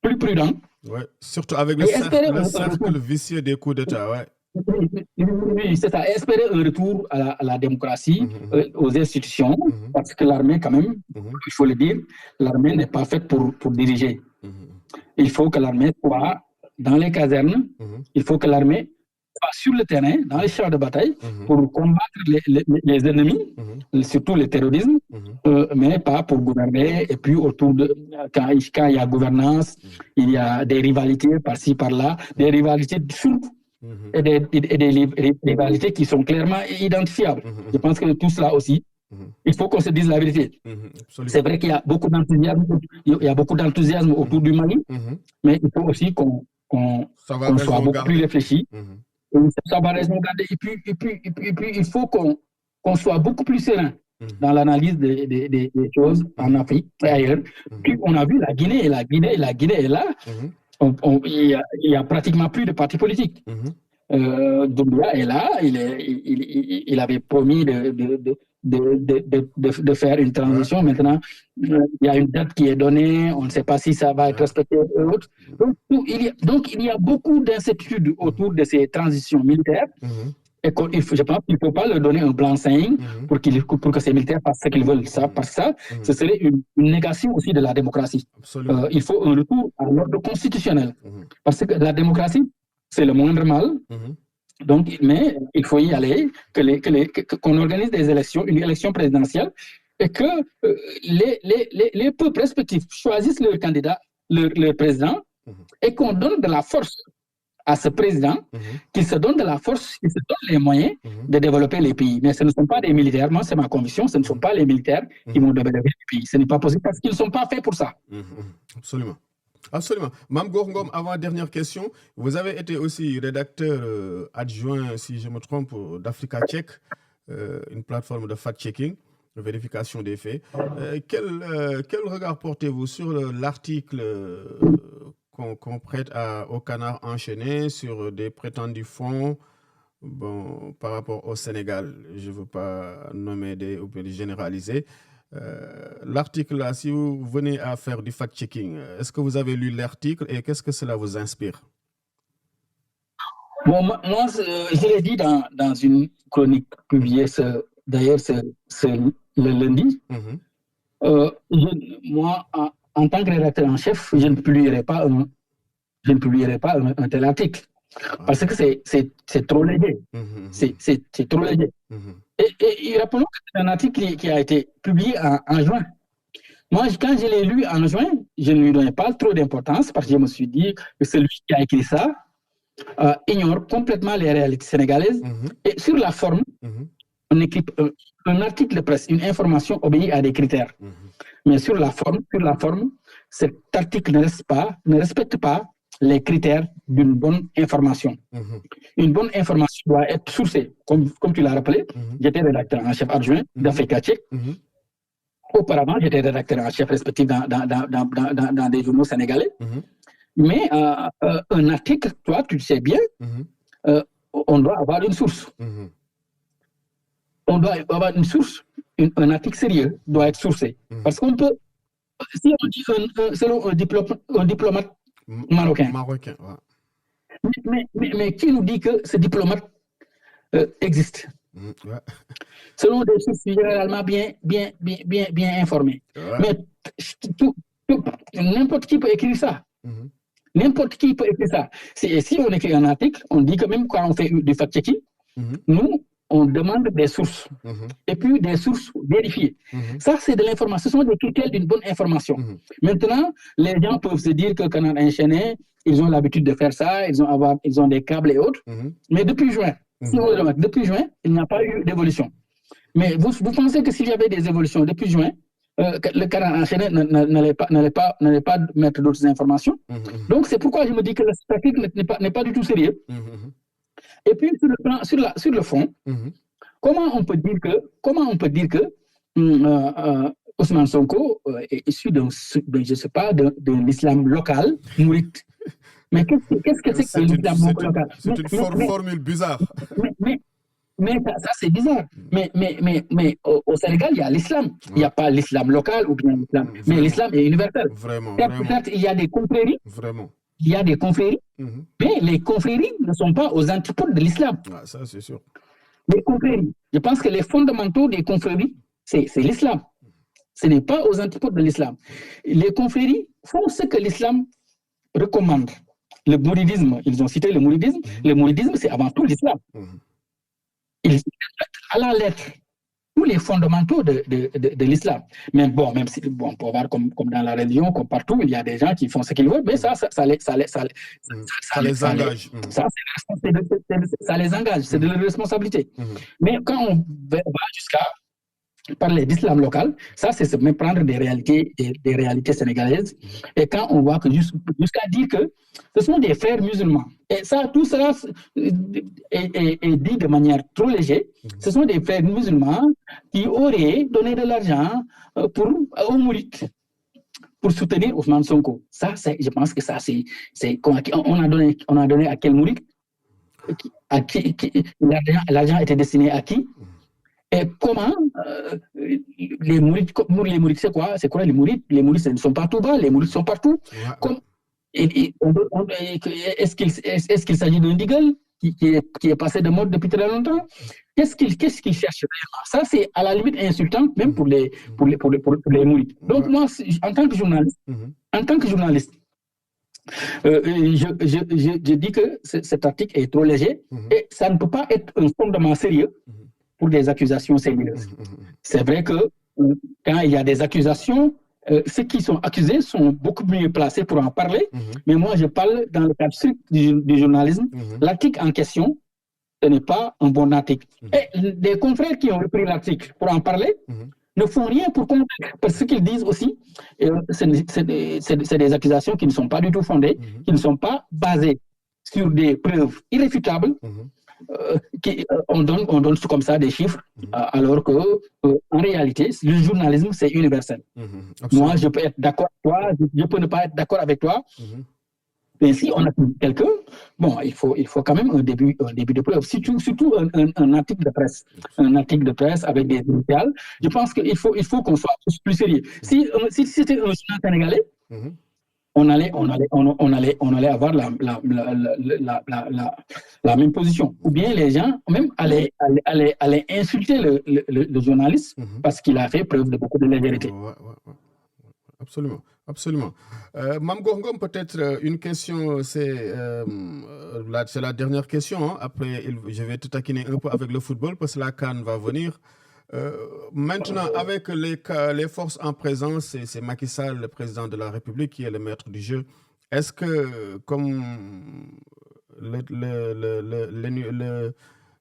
plus prudent. Ouais. Surtout avec le cercle vicieux des coups d'État. Ouais. Oui, c'est ça. Espérer un retour à la démocratie, aux institutions, parce que l'armée, quand même, il faut le dire, l'armée n'est pas faite pour diriger. Il faut que l'armée soit dans les casernes, il faut que l'armée soit sur le terrain, dans les champs de bataille, pour combattre les ennemis, surtout le terrorisme, mais pas pour gouverner. Et puis, autour de quand il y a gouvernance, il y a des rivalités par-ci, par-là, des rivalités surtout. Et des rivalités qui sont clairement identifiables. Je pense que tout cela aussi, il faut qu'on se dise la vérité. C'est vrai qu'il y a beaucoup d'enthousiasme, autour du Mali, mais il faut aussi qu'on soit beaucoup plus réfléchi. Ça va raison garder. Et puis, il faut qu'on soit beaucoup plus serein dans l'analyse des choses en Afrique et ailleurs. Puis on a vu la Guinée est là. Il y a pratiquement plus de partis politiques. Doumbouya est là, il avait promis de faire une transition. Maintenant, il y a une date qui est donnée, on ne sait pas si ça va être respecté ou autre. Donc, il y a beaucoup d'incertitudes autour de ces transitions militaires. Et je pense qu'il ne faut pas leur donner un blanc-seing pour que ces militaires fassent ce qu'ils veulent. Parce que ça, ce serait une négation aussi de la démocratie. Il faut un retour à l'ordre constitutionnel. Parce que la démocratie, c'est le moindre mal. Donc, mais il faut y aller, qu'on organise des élections, une élection présidentielle, et que les peuples respectifs choisissent leur candidat, leur président, et qu'on donne de la force à ce président, qu'il se donne de la force, qu'il se donne les moyens de développer les pays. Mais ce ne sont pas des militaires, moi c'est ma conviction, ce ne sont pas les militaires qui vont développer les pays. Ce n'est pas possible parce qu'ils ne sont pas faits pour ça. Absolument. Absolument. Mme Gorngom, avant-dernière question, vous avez été aussi rédacteur adjoint, si je me trompe, d'Africa Check, une plateforme de fact-checking, de vérification des faits. Quel regard portez-vous sur l'article qu'on prête au Canard enchaîné sur des prétendus fonds par rapport au Sénégal? Je ne veux pas nommer ou les généraliser. L'article là, si vous venez à faire du fact-checking, est-ce que vous avez lu l'article et qu'est-ce que cela vous inspire? Bon, moi, je l'ai dit dans une chronique publiée, d'ailleurs, le lundi. Moi, en tant que rédacteur en chef, je ne publierai pas un tel article. Parce que c'est trop léger. C'est trop léger. Et rappelons que c'est un article qui a été publié en juin. Moi, quand je l'ai lu en juin, je ne lui donnais pas trop d'importance parce que je me suis dit que celui qui a écrit ça ignore complètement les réalités sénégalaises. Et sur la forme, un article de presse, une information obéit à des critères. Mais sur la forme, cet article ne respecte pas les critères d'une bonne information. Une bonne information doit être sourcée. Comme tu l'as rappelé, j'étais rédacteur en chef adjoint d'Africa Check. Auparavant, j'étais rédacteur en chef respectif dans des journaux sénégalais. Mais un article, toi, tu le sais bien, on doit avoir une source. On doit avoir une source. Un article sérieux doit être sourcé. Parce qu'on peut, si on dit selon un diplomate marocain. Mais qui nous dit que ce diplomate existe? Selon des sources généralement bien informées. Mais n'importe qui peut écrire ça. N'importe qui peut écrire ça. Si on écrit un article, on dit que même quand on fait du fact-checking, nous, on demande des sources. Et puis des sources vérifiées. Ça, c'est de l'information. Ce sont des critères d'une bonne information. Maintenant, les gens peuvent se dire que Canal Enchaîné, ils ont l'habitude de faire ça, ils ont des câbles et autres. Mais depuis juin, il n'y a pas eu d'évolution. Mais vous pensez que s'il y avait des évolutions depuis juin, le Canal Enchaîné n'allait pas mettre d'autres informations. Donc, c'est pourquoi je me dis que le statistique n'est pas du tout sérieux. Et puis, sur le fond, comment on peut dire que Ousmane Sonko est issu d'un, je sais pas, de l'islam local, mouride. Mais qu'est-ce que c'est que l'islam local? C'est une formule bizarre. Mais ça c'est bizarre. Mais au Sénégal, il y a l'islam. Il n'y a pas l'islam local ou bien l'islam. Mais l'islam est universel. Vraiment. Peut-être il y a des confréries. Vraiment. Il y a des confréries. Mais les confréries ne sont pas aux antipodes de l'islam. Ah, ça, c'est sûr. Les confréries. Je pense que les fondamentaux des confréries, c'est l'islam. Ce n'est pas aux antipodes de l'islam. Les confréries font ce que l'islam recommande. Le mouridisme, ils ont cité le mouridisme. Le mouridisme, c'est avant tout l'islam. Ils à la lettre tous les fondamentaux de l'islam. Mais bon, même si, on peut voir comme dans la religion, comme partout, il y a des gens qui font ce qu'ils veulent, mais ça les engage. Ça les engage, c'est de leur responsabilité. Mais quand on va jusqu'à parler d'islam local, ça c'est se méprendre des réalités sénégalaises. Et quand on voit que jusqu'à dire que ce sont des frères musulmans, et ça, tout cela est dit de manière trop légère, ce sont des frères musulmans qui auraient donné de l'argent aux mourides pour soutenir Ousmane Sonko. Ça, je pense que ça, c'est on a donné à quel mouride? L'argent était destiné à qui? Et comment les mourides, c'est quoi? C'est quoi les mourides? Les mourides, ils ne sont pas tout bas, les mourides sont partout. Est-ce qu'il s'agit d'un Deagle qui est passé de mode depuis très longtemps? Qu'est-ce qu'il cherche réellement? Ça, c'est à la limite insultant, même pour les mourides. Donc, moi, en tant que journaliste, je dis que cet article est trop léger et ça ne peut pas être un fondement sérieux pour des accusations sérieuses. C'est vrai que quand il y a des accusations, ceux qui sont accusés sont beaucoup mieux placés pour en parler, mais moi je parle dans le cadre strict du journalisme. L'article en question, ce n'est pas un bon article. Et des confrères qui ont repris l'article pour en parler ne font rien pour convaincre, parce que ce qu'ils disent aussi, c'est des accusations qui ne sont pas du tout fondées, qui ne sont pas basées sur des preuves irréfutables. On donne comme ça des chiffres, alors que en réalité, le journalisme, c'est universel. Moi, je peux être d'accord avec toi, je peux ne pas être d'accord avec toi. Mais si on a quelqu'un, bon, il faut quand même un début de preuve. Surtout un article de presse avec des initiales. Je pense qu'il faut qu'on soit plus sérieux. Si c'était un journal sénégalais, on allait avoir la même position. Ou bien les gens même allaient insulter le journaliste parce qu'il a fait preuve de beaucoup de légèreté. Absolument. Mame Goor Ngom, peut-être une question, c'est la dernière question. Après, je vais te taquiner un peu avec le football parce que la CAN va venir. Maintenant, avec les forces en présence, c'est Macky Sall, le président de la République, qui est le maître du jeu. Est-ce que, comme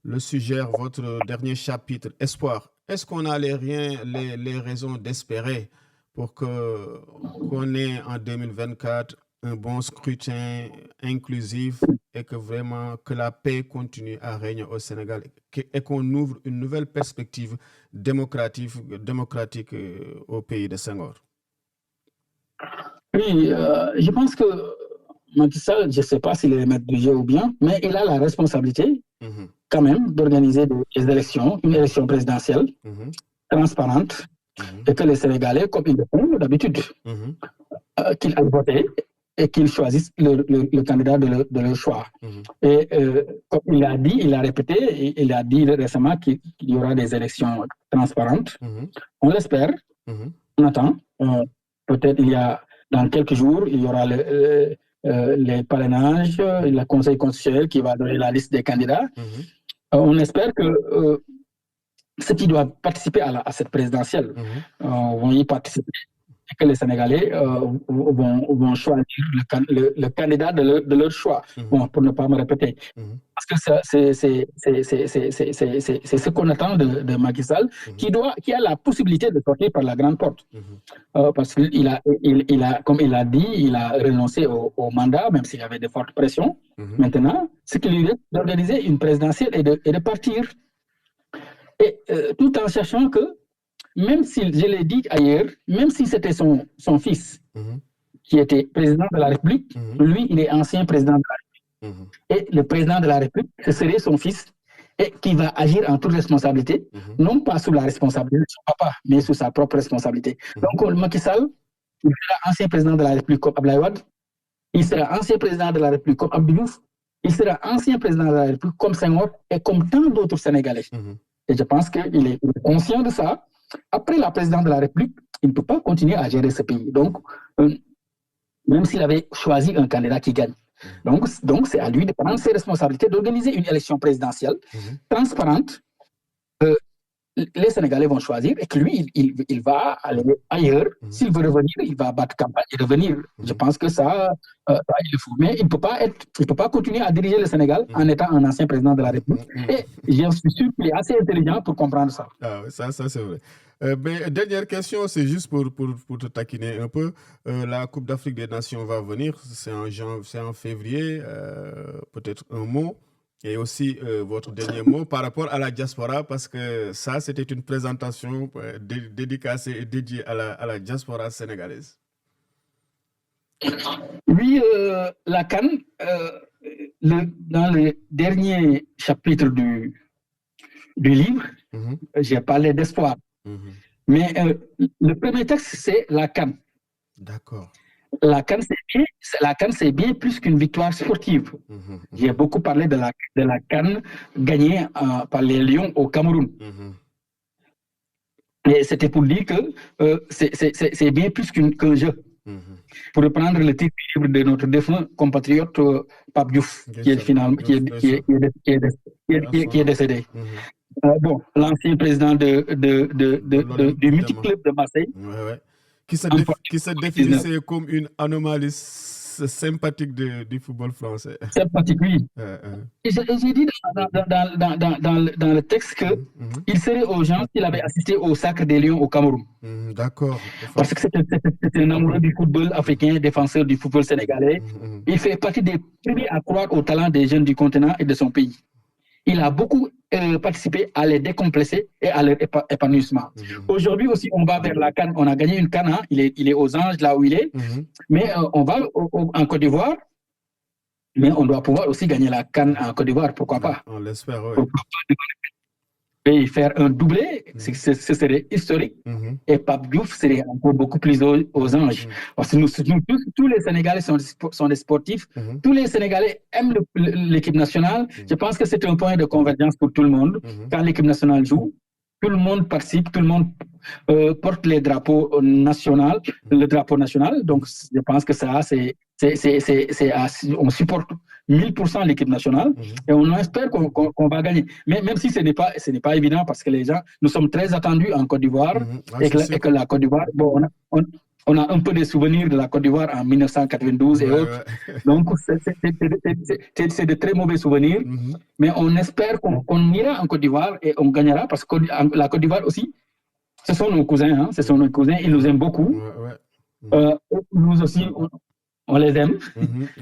le suggère votre dernier chapitre, Espoir, est-ce qu'on a les raisons d'espérer pour qu'on ait en 2024 un bon scrutin inclusif et que vraiment que la paix continue à régner au Sénégal et qu'on ouvre une nouvelle perspective démocratique au pays de Senghor? Oui, je pense que Macky Sall, je ne sais pas s'il est le maître du jeu ou bien, mais il a la responsabilité quand même d'organiser des élections, une élection présidentielle transparente et que les Sénégalais, comme ils le font d'habitude, qu'ils aillent voter et qu'ils choisissent le candidat de leur choix. Et comme il l'a dit, il l'a répété, il a dit récemment qu'il y aura des élections transparentes. On l'espère, on attend. Peut-être dans quelques jours, il y aura les parrainages, le Conseil constitutionnel qui va donner la liste des candidats. On espère que ceux qui doivent participer à cette présidentielle vont y participer et que les Sénégalais vont choisir le candidat de leur choix, bon, pour ne pas me répéter. Parce que c'est ce qu'on attend de Macky Sall, qui a la possibilité de sortir par la grande porte. Parce qu'il a, comme il a dit, il a renoncé au mandat, même s'il y avait de fortes pressions. Maintenant, ce qui lui reste d'organiser une présidentielle et de partir. Et tout en sachant que, même si, je l'ai dit ailleurs, même si c'était son fils qui était président de la République, lui, il est ancien président de la République. Et le président de la République, ce serait son fils, et qui va agir en toute responsabilité, non pas sous la responsabilité de son papa, mais sous sa propre responsabilité. Donc, Macky Sall, il sera ancien président de la République comme Abdoulaye Wade, il sera ancien président de la République comme Abdou Diouf, il sera ancien président de la République comme Senghor et comme tant d'autres Sénégalais. Et je pense qu'il est conscient de ça. Après la présidence de la République, il ne peut pas continuer à gérer ce pays. Donc, même s'il avait choisi un candidat qui gagne. Donc c'est à lui de prendre ses responsabilités, d'organiser une élection présidentielle transparente. Les Sénégalais vont choisir et que lui, il va aller ailleurs. S'il veut revenir, il va battre campagne et revenir. Je pense que ça, il le faut. Mais il ne peut pas continuer à diriger le Sénégal en étant un ancien président de la République. Et je suis sûr qu'il est assez intelligent pour comprendre ça. Ah, ça c'est vrai. Mais dernière question, c'est juste pour te taquiner un peu. La Coupe d'Afrique des Nations va venir, c'est en février, peut-être un mot. Et aussi votre dernier mot par rapport à la diaspora, parce que ça, c'était une présentation dédicacée et dédiée à la diaspora sénégalaise. Oui, la CAN, dans le dernier chapitre du livre, j'ai parlé d'espoir. Mais le premier texte, c'est la CAN. D'accord. La CAN, c'est bien plus qu'une victoire sportive. J'ai beaucoup parlé de la CAN gagnée par les Lions au Cameroun. Et c'était pour dire que c'est bien plus qu'un jeu. Pour reprendre le titre de notre défunt compatriote Pape Diouf, qui est décédé. Bon, l'ancien président du mythique club de Marseille. Qui se définissait comme une anomalie sympathique du football français. Sympathique, oui. Et j'ai dit dans le texte qu'il serait aux gens s'il avait assisté au Sacre des Lions au Cameroun. D'accord. Parce que c'est un amoureux du football africain, défenseur du football sénégalais. Il fait partie des premiers à croire au talent des jeunes du continent et de son pays. Il a beaucoup participé à les décompresser et à leur épanouissement. Aujourd'hui aussi, on va vers la CAN. On a gagné une CAN. Hein. Il est aux Anges, là où il est. Mais on va en Côte d'Ivoire. Mais on doit pouvoir aussi gagner la CAN en Côte d'Ivoire. Pourquoi pas? On l'espère, oui. Et faire un doublé, ce serait historique. Et Pape Diouf serait encore beaucoup plus aux Anges. Parce que tous les Sénégalais sont des sportifs. Tous les Sénégalais aiment l'équipe nationale. Je pense que c'est un point de convergence pour tout le monde. Quand l'équipe nationale joue, tout le monde participe, tout le monde porte les drapeaux nationaux, le drapeau national. Donc, je pense que ça, on supporte 1000% l'équipe nationale et on espère qu'on va gagner. Mais même si ce n'est pas évident parce que les gens, nous sommes très attendus en Côte d'Ivoire et que la Côte d'Ivoire, bon, on a un peu des souvenirs de la Côte d'Ivoire en 1992 et autres. Donc, c'est de très mauvais souvenirs. Mais on espère qu'on ira en Côte d'Ivoire et on gagnera parce que la Côte d'Ivoire aussi, ce sont nos cousins. Hein, ce sont nos cousins. Ils nous aiment beaucoup. Nous aussi, on les aime.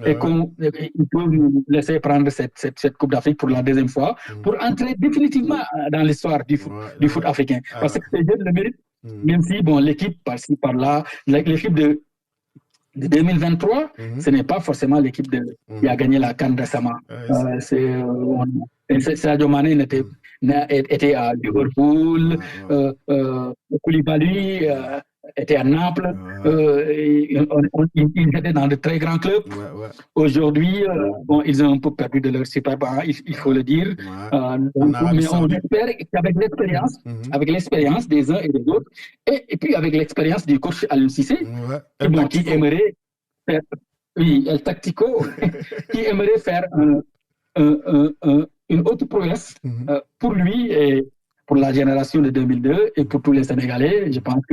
Et qu'ils peuvent nous laisser prendre cette Coupe d'Afrique pour la deuxième fois pour entrer définitivement dans l'histoire du foot africain. Parce que ces jeunes le méritent. Même si, bon, l'équipe par-ci, par-là, l'équipe de 2023, ce n'est pas forcément l'équipe qui a gagné la CAN récemment. Sadio Mané était à Liverpool, Koulibaly était à Naples, ils étaient dans de très grands clubs. Aujourd'hui, bon, ils ont un peu perdu de leur super banc, il faut le dire. Mais on espère qu'avec l'expérience des uns et des autres, et puis avec l'expérience du coach Aliou Cissé, qui aimerait faire oui, El Tactico, qui aimerait faire une autre prouesse pour lui et pour la génération de 2002 et pour tous les Sénégalais. Je pense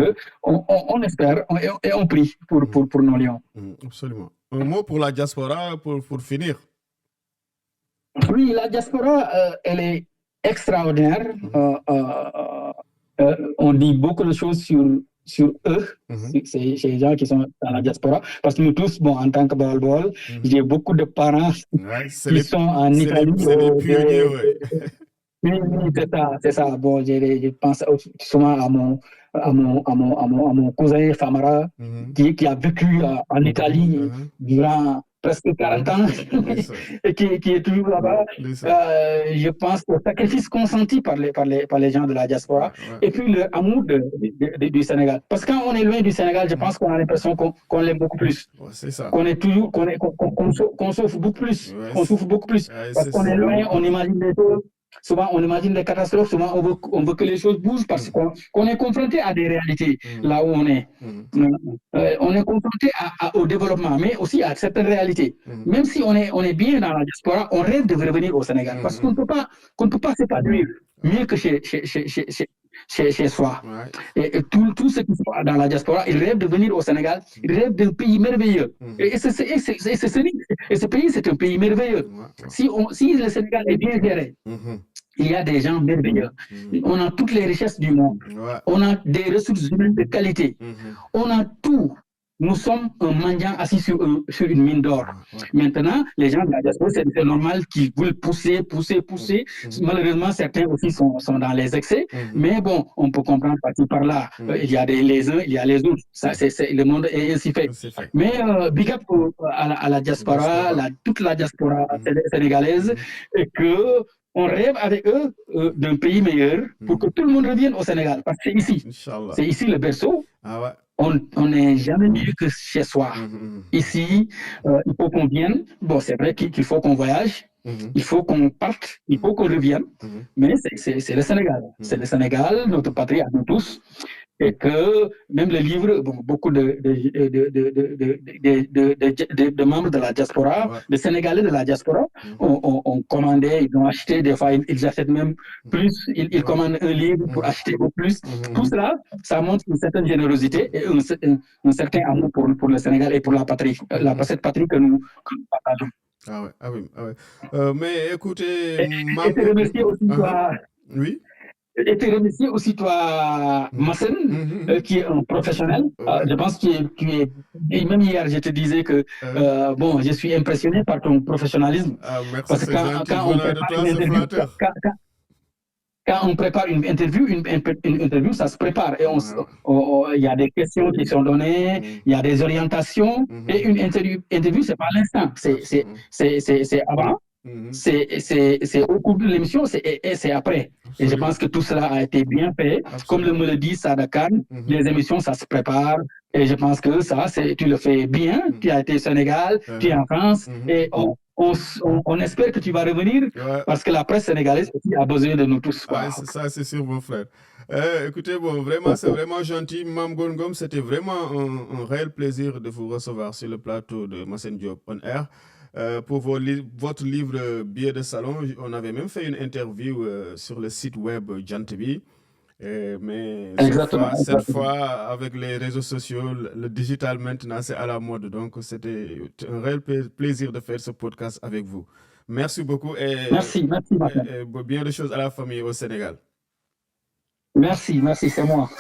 qu'on espère et on prie pour nos Lions. Absolument. Un mot pour la diaspora pour finir. Oui, la diaspora, elle est extraordinaire. On dit beaucoup de choses sur eux, ces gens qui sont dans la diaspora. Parce que nous tous, bon, en tant que Baol, j'ai beaucoup de parents qui sont en Italie. C'est les pionniers, oui, c'est ça. Bon, je pense souvent à mon cousin Famara, qui a vécu en Italie durant presque 40 ans et qui est toujours là-bas. Je pense au sacrifice consenti par les gens de la diaspora et puis leur amour du Sénégal. Parce que quand on est loin du Sénégal, je pense qu'on a l'impression qu'on l'aime beaucoup plus. C'est ça. Qu'on est toujours, qu'on souffre beaucoup plus. On souffre beaucoup plus. Parce qu'on est loin, on imagine des choses. Souvent, on imagine des catastrophes. Souvent, on veut que les choses bougent parce qu'on est confronté à des réalités là où on est. On est confronté au développement, mais aussi à certaines réalités. Même si on est bien dans la diaspora, on rêve de revenir au Sénégal parce qu'on ne peut pas s'épanouir mieux que chez soi. Et tous ceux qui sont dans la diaspora, ils rêvent de venir au Sénégal, ils rêvent d'un pays merveilleux. Et ce pays, c'est un pays merveilleux. Si le Sénégal est bien géré, il y a des gens merveilleux. On a toutes les richesses du monde. On a des ressources humaines de qualité. On a tout. Nous sommes un mendiant assis sur une mine d'or. Maintenant, les gens de la diaspora, c'est normal qu'ils veulent pousser. Malheureusement, certains aussi sont dans les excès. Mais bon, on peut comprendre par-ci, par-là. Il y a les uns, il y a les autres. Le monde est ainsi fait. Mais big up à la diaspora, toute la diaspora sénégalaise, et que on rêve avec eux d'un pays meilleur pour que tout le monde revienne au Sénégal. Parce que c'est ici le berceau. On n'est jamais mieux que chez soi. Ici, il faut qu'on vienne. Bon, c'est vrai qu'il faut qu'on voyage. Il faut qu'on parte. Il faut qu'on revienne. Mais c'est le Sénégal. C'est le Sénégal, notre patrie à nous tous. Et que même le livre, bon, beaucoup de membres de la diaspora, de Sénégalais de la diaspora, ont commandé, ils ont acheté, des fois ils achètent même plus, ils commandent un livre pour acheter au plus. Tout cela, ça montre une certaine générosité et un certain amour pour le Sénégal et pour la patrie, cette patrie que nous partageons. Ah oui. Mais écoutez, et te remercier aussi toi. Oui. Et te remercier aussi toi, Massen, qui est un professionnel. Je pense et même hier, je te disais que bon, je suis impressionné par ton professionnalisme. Merci, parce que quand on prépare une interview, ça se prépare. Et il y a des questions qui sont données, il y a des orientations. Et une interview, c'est pas l'instant, c'est avant. C'est au cours de l'émission, c'est après. Et je pense que tout cela a été bien fait. Comme me le dit Sada Khan, les émissions, ça se prépare. Et je pense que ça, tu le fais bien. Tu as été au Sénégal, tu es en France. Et on espère que tu vas revenir parce que la presse sénégalaise aussi a besoin de nous tous. Ça, c'est sûr, mon frère. Écoutez, bon, vraiment, c'est vraiment gentil. Mam Gongom, c'était vraiment un réel plaisir de vous recevoir sur le plateau de Massen Diop On Air. Pour votre livre Billets de salon, on avait même fait une interview sur le site web Jantibi. Mais cette fois, avec les réseaux sociaux, le digital maintenant, c'est à la mode. Donc, c'était un réel plaisir de faire ce podcast avec vous. Merci beaucoup et bien de choses à la famille au Sénégal. Merci, c'est moi.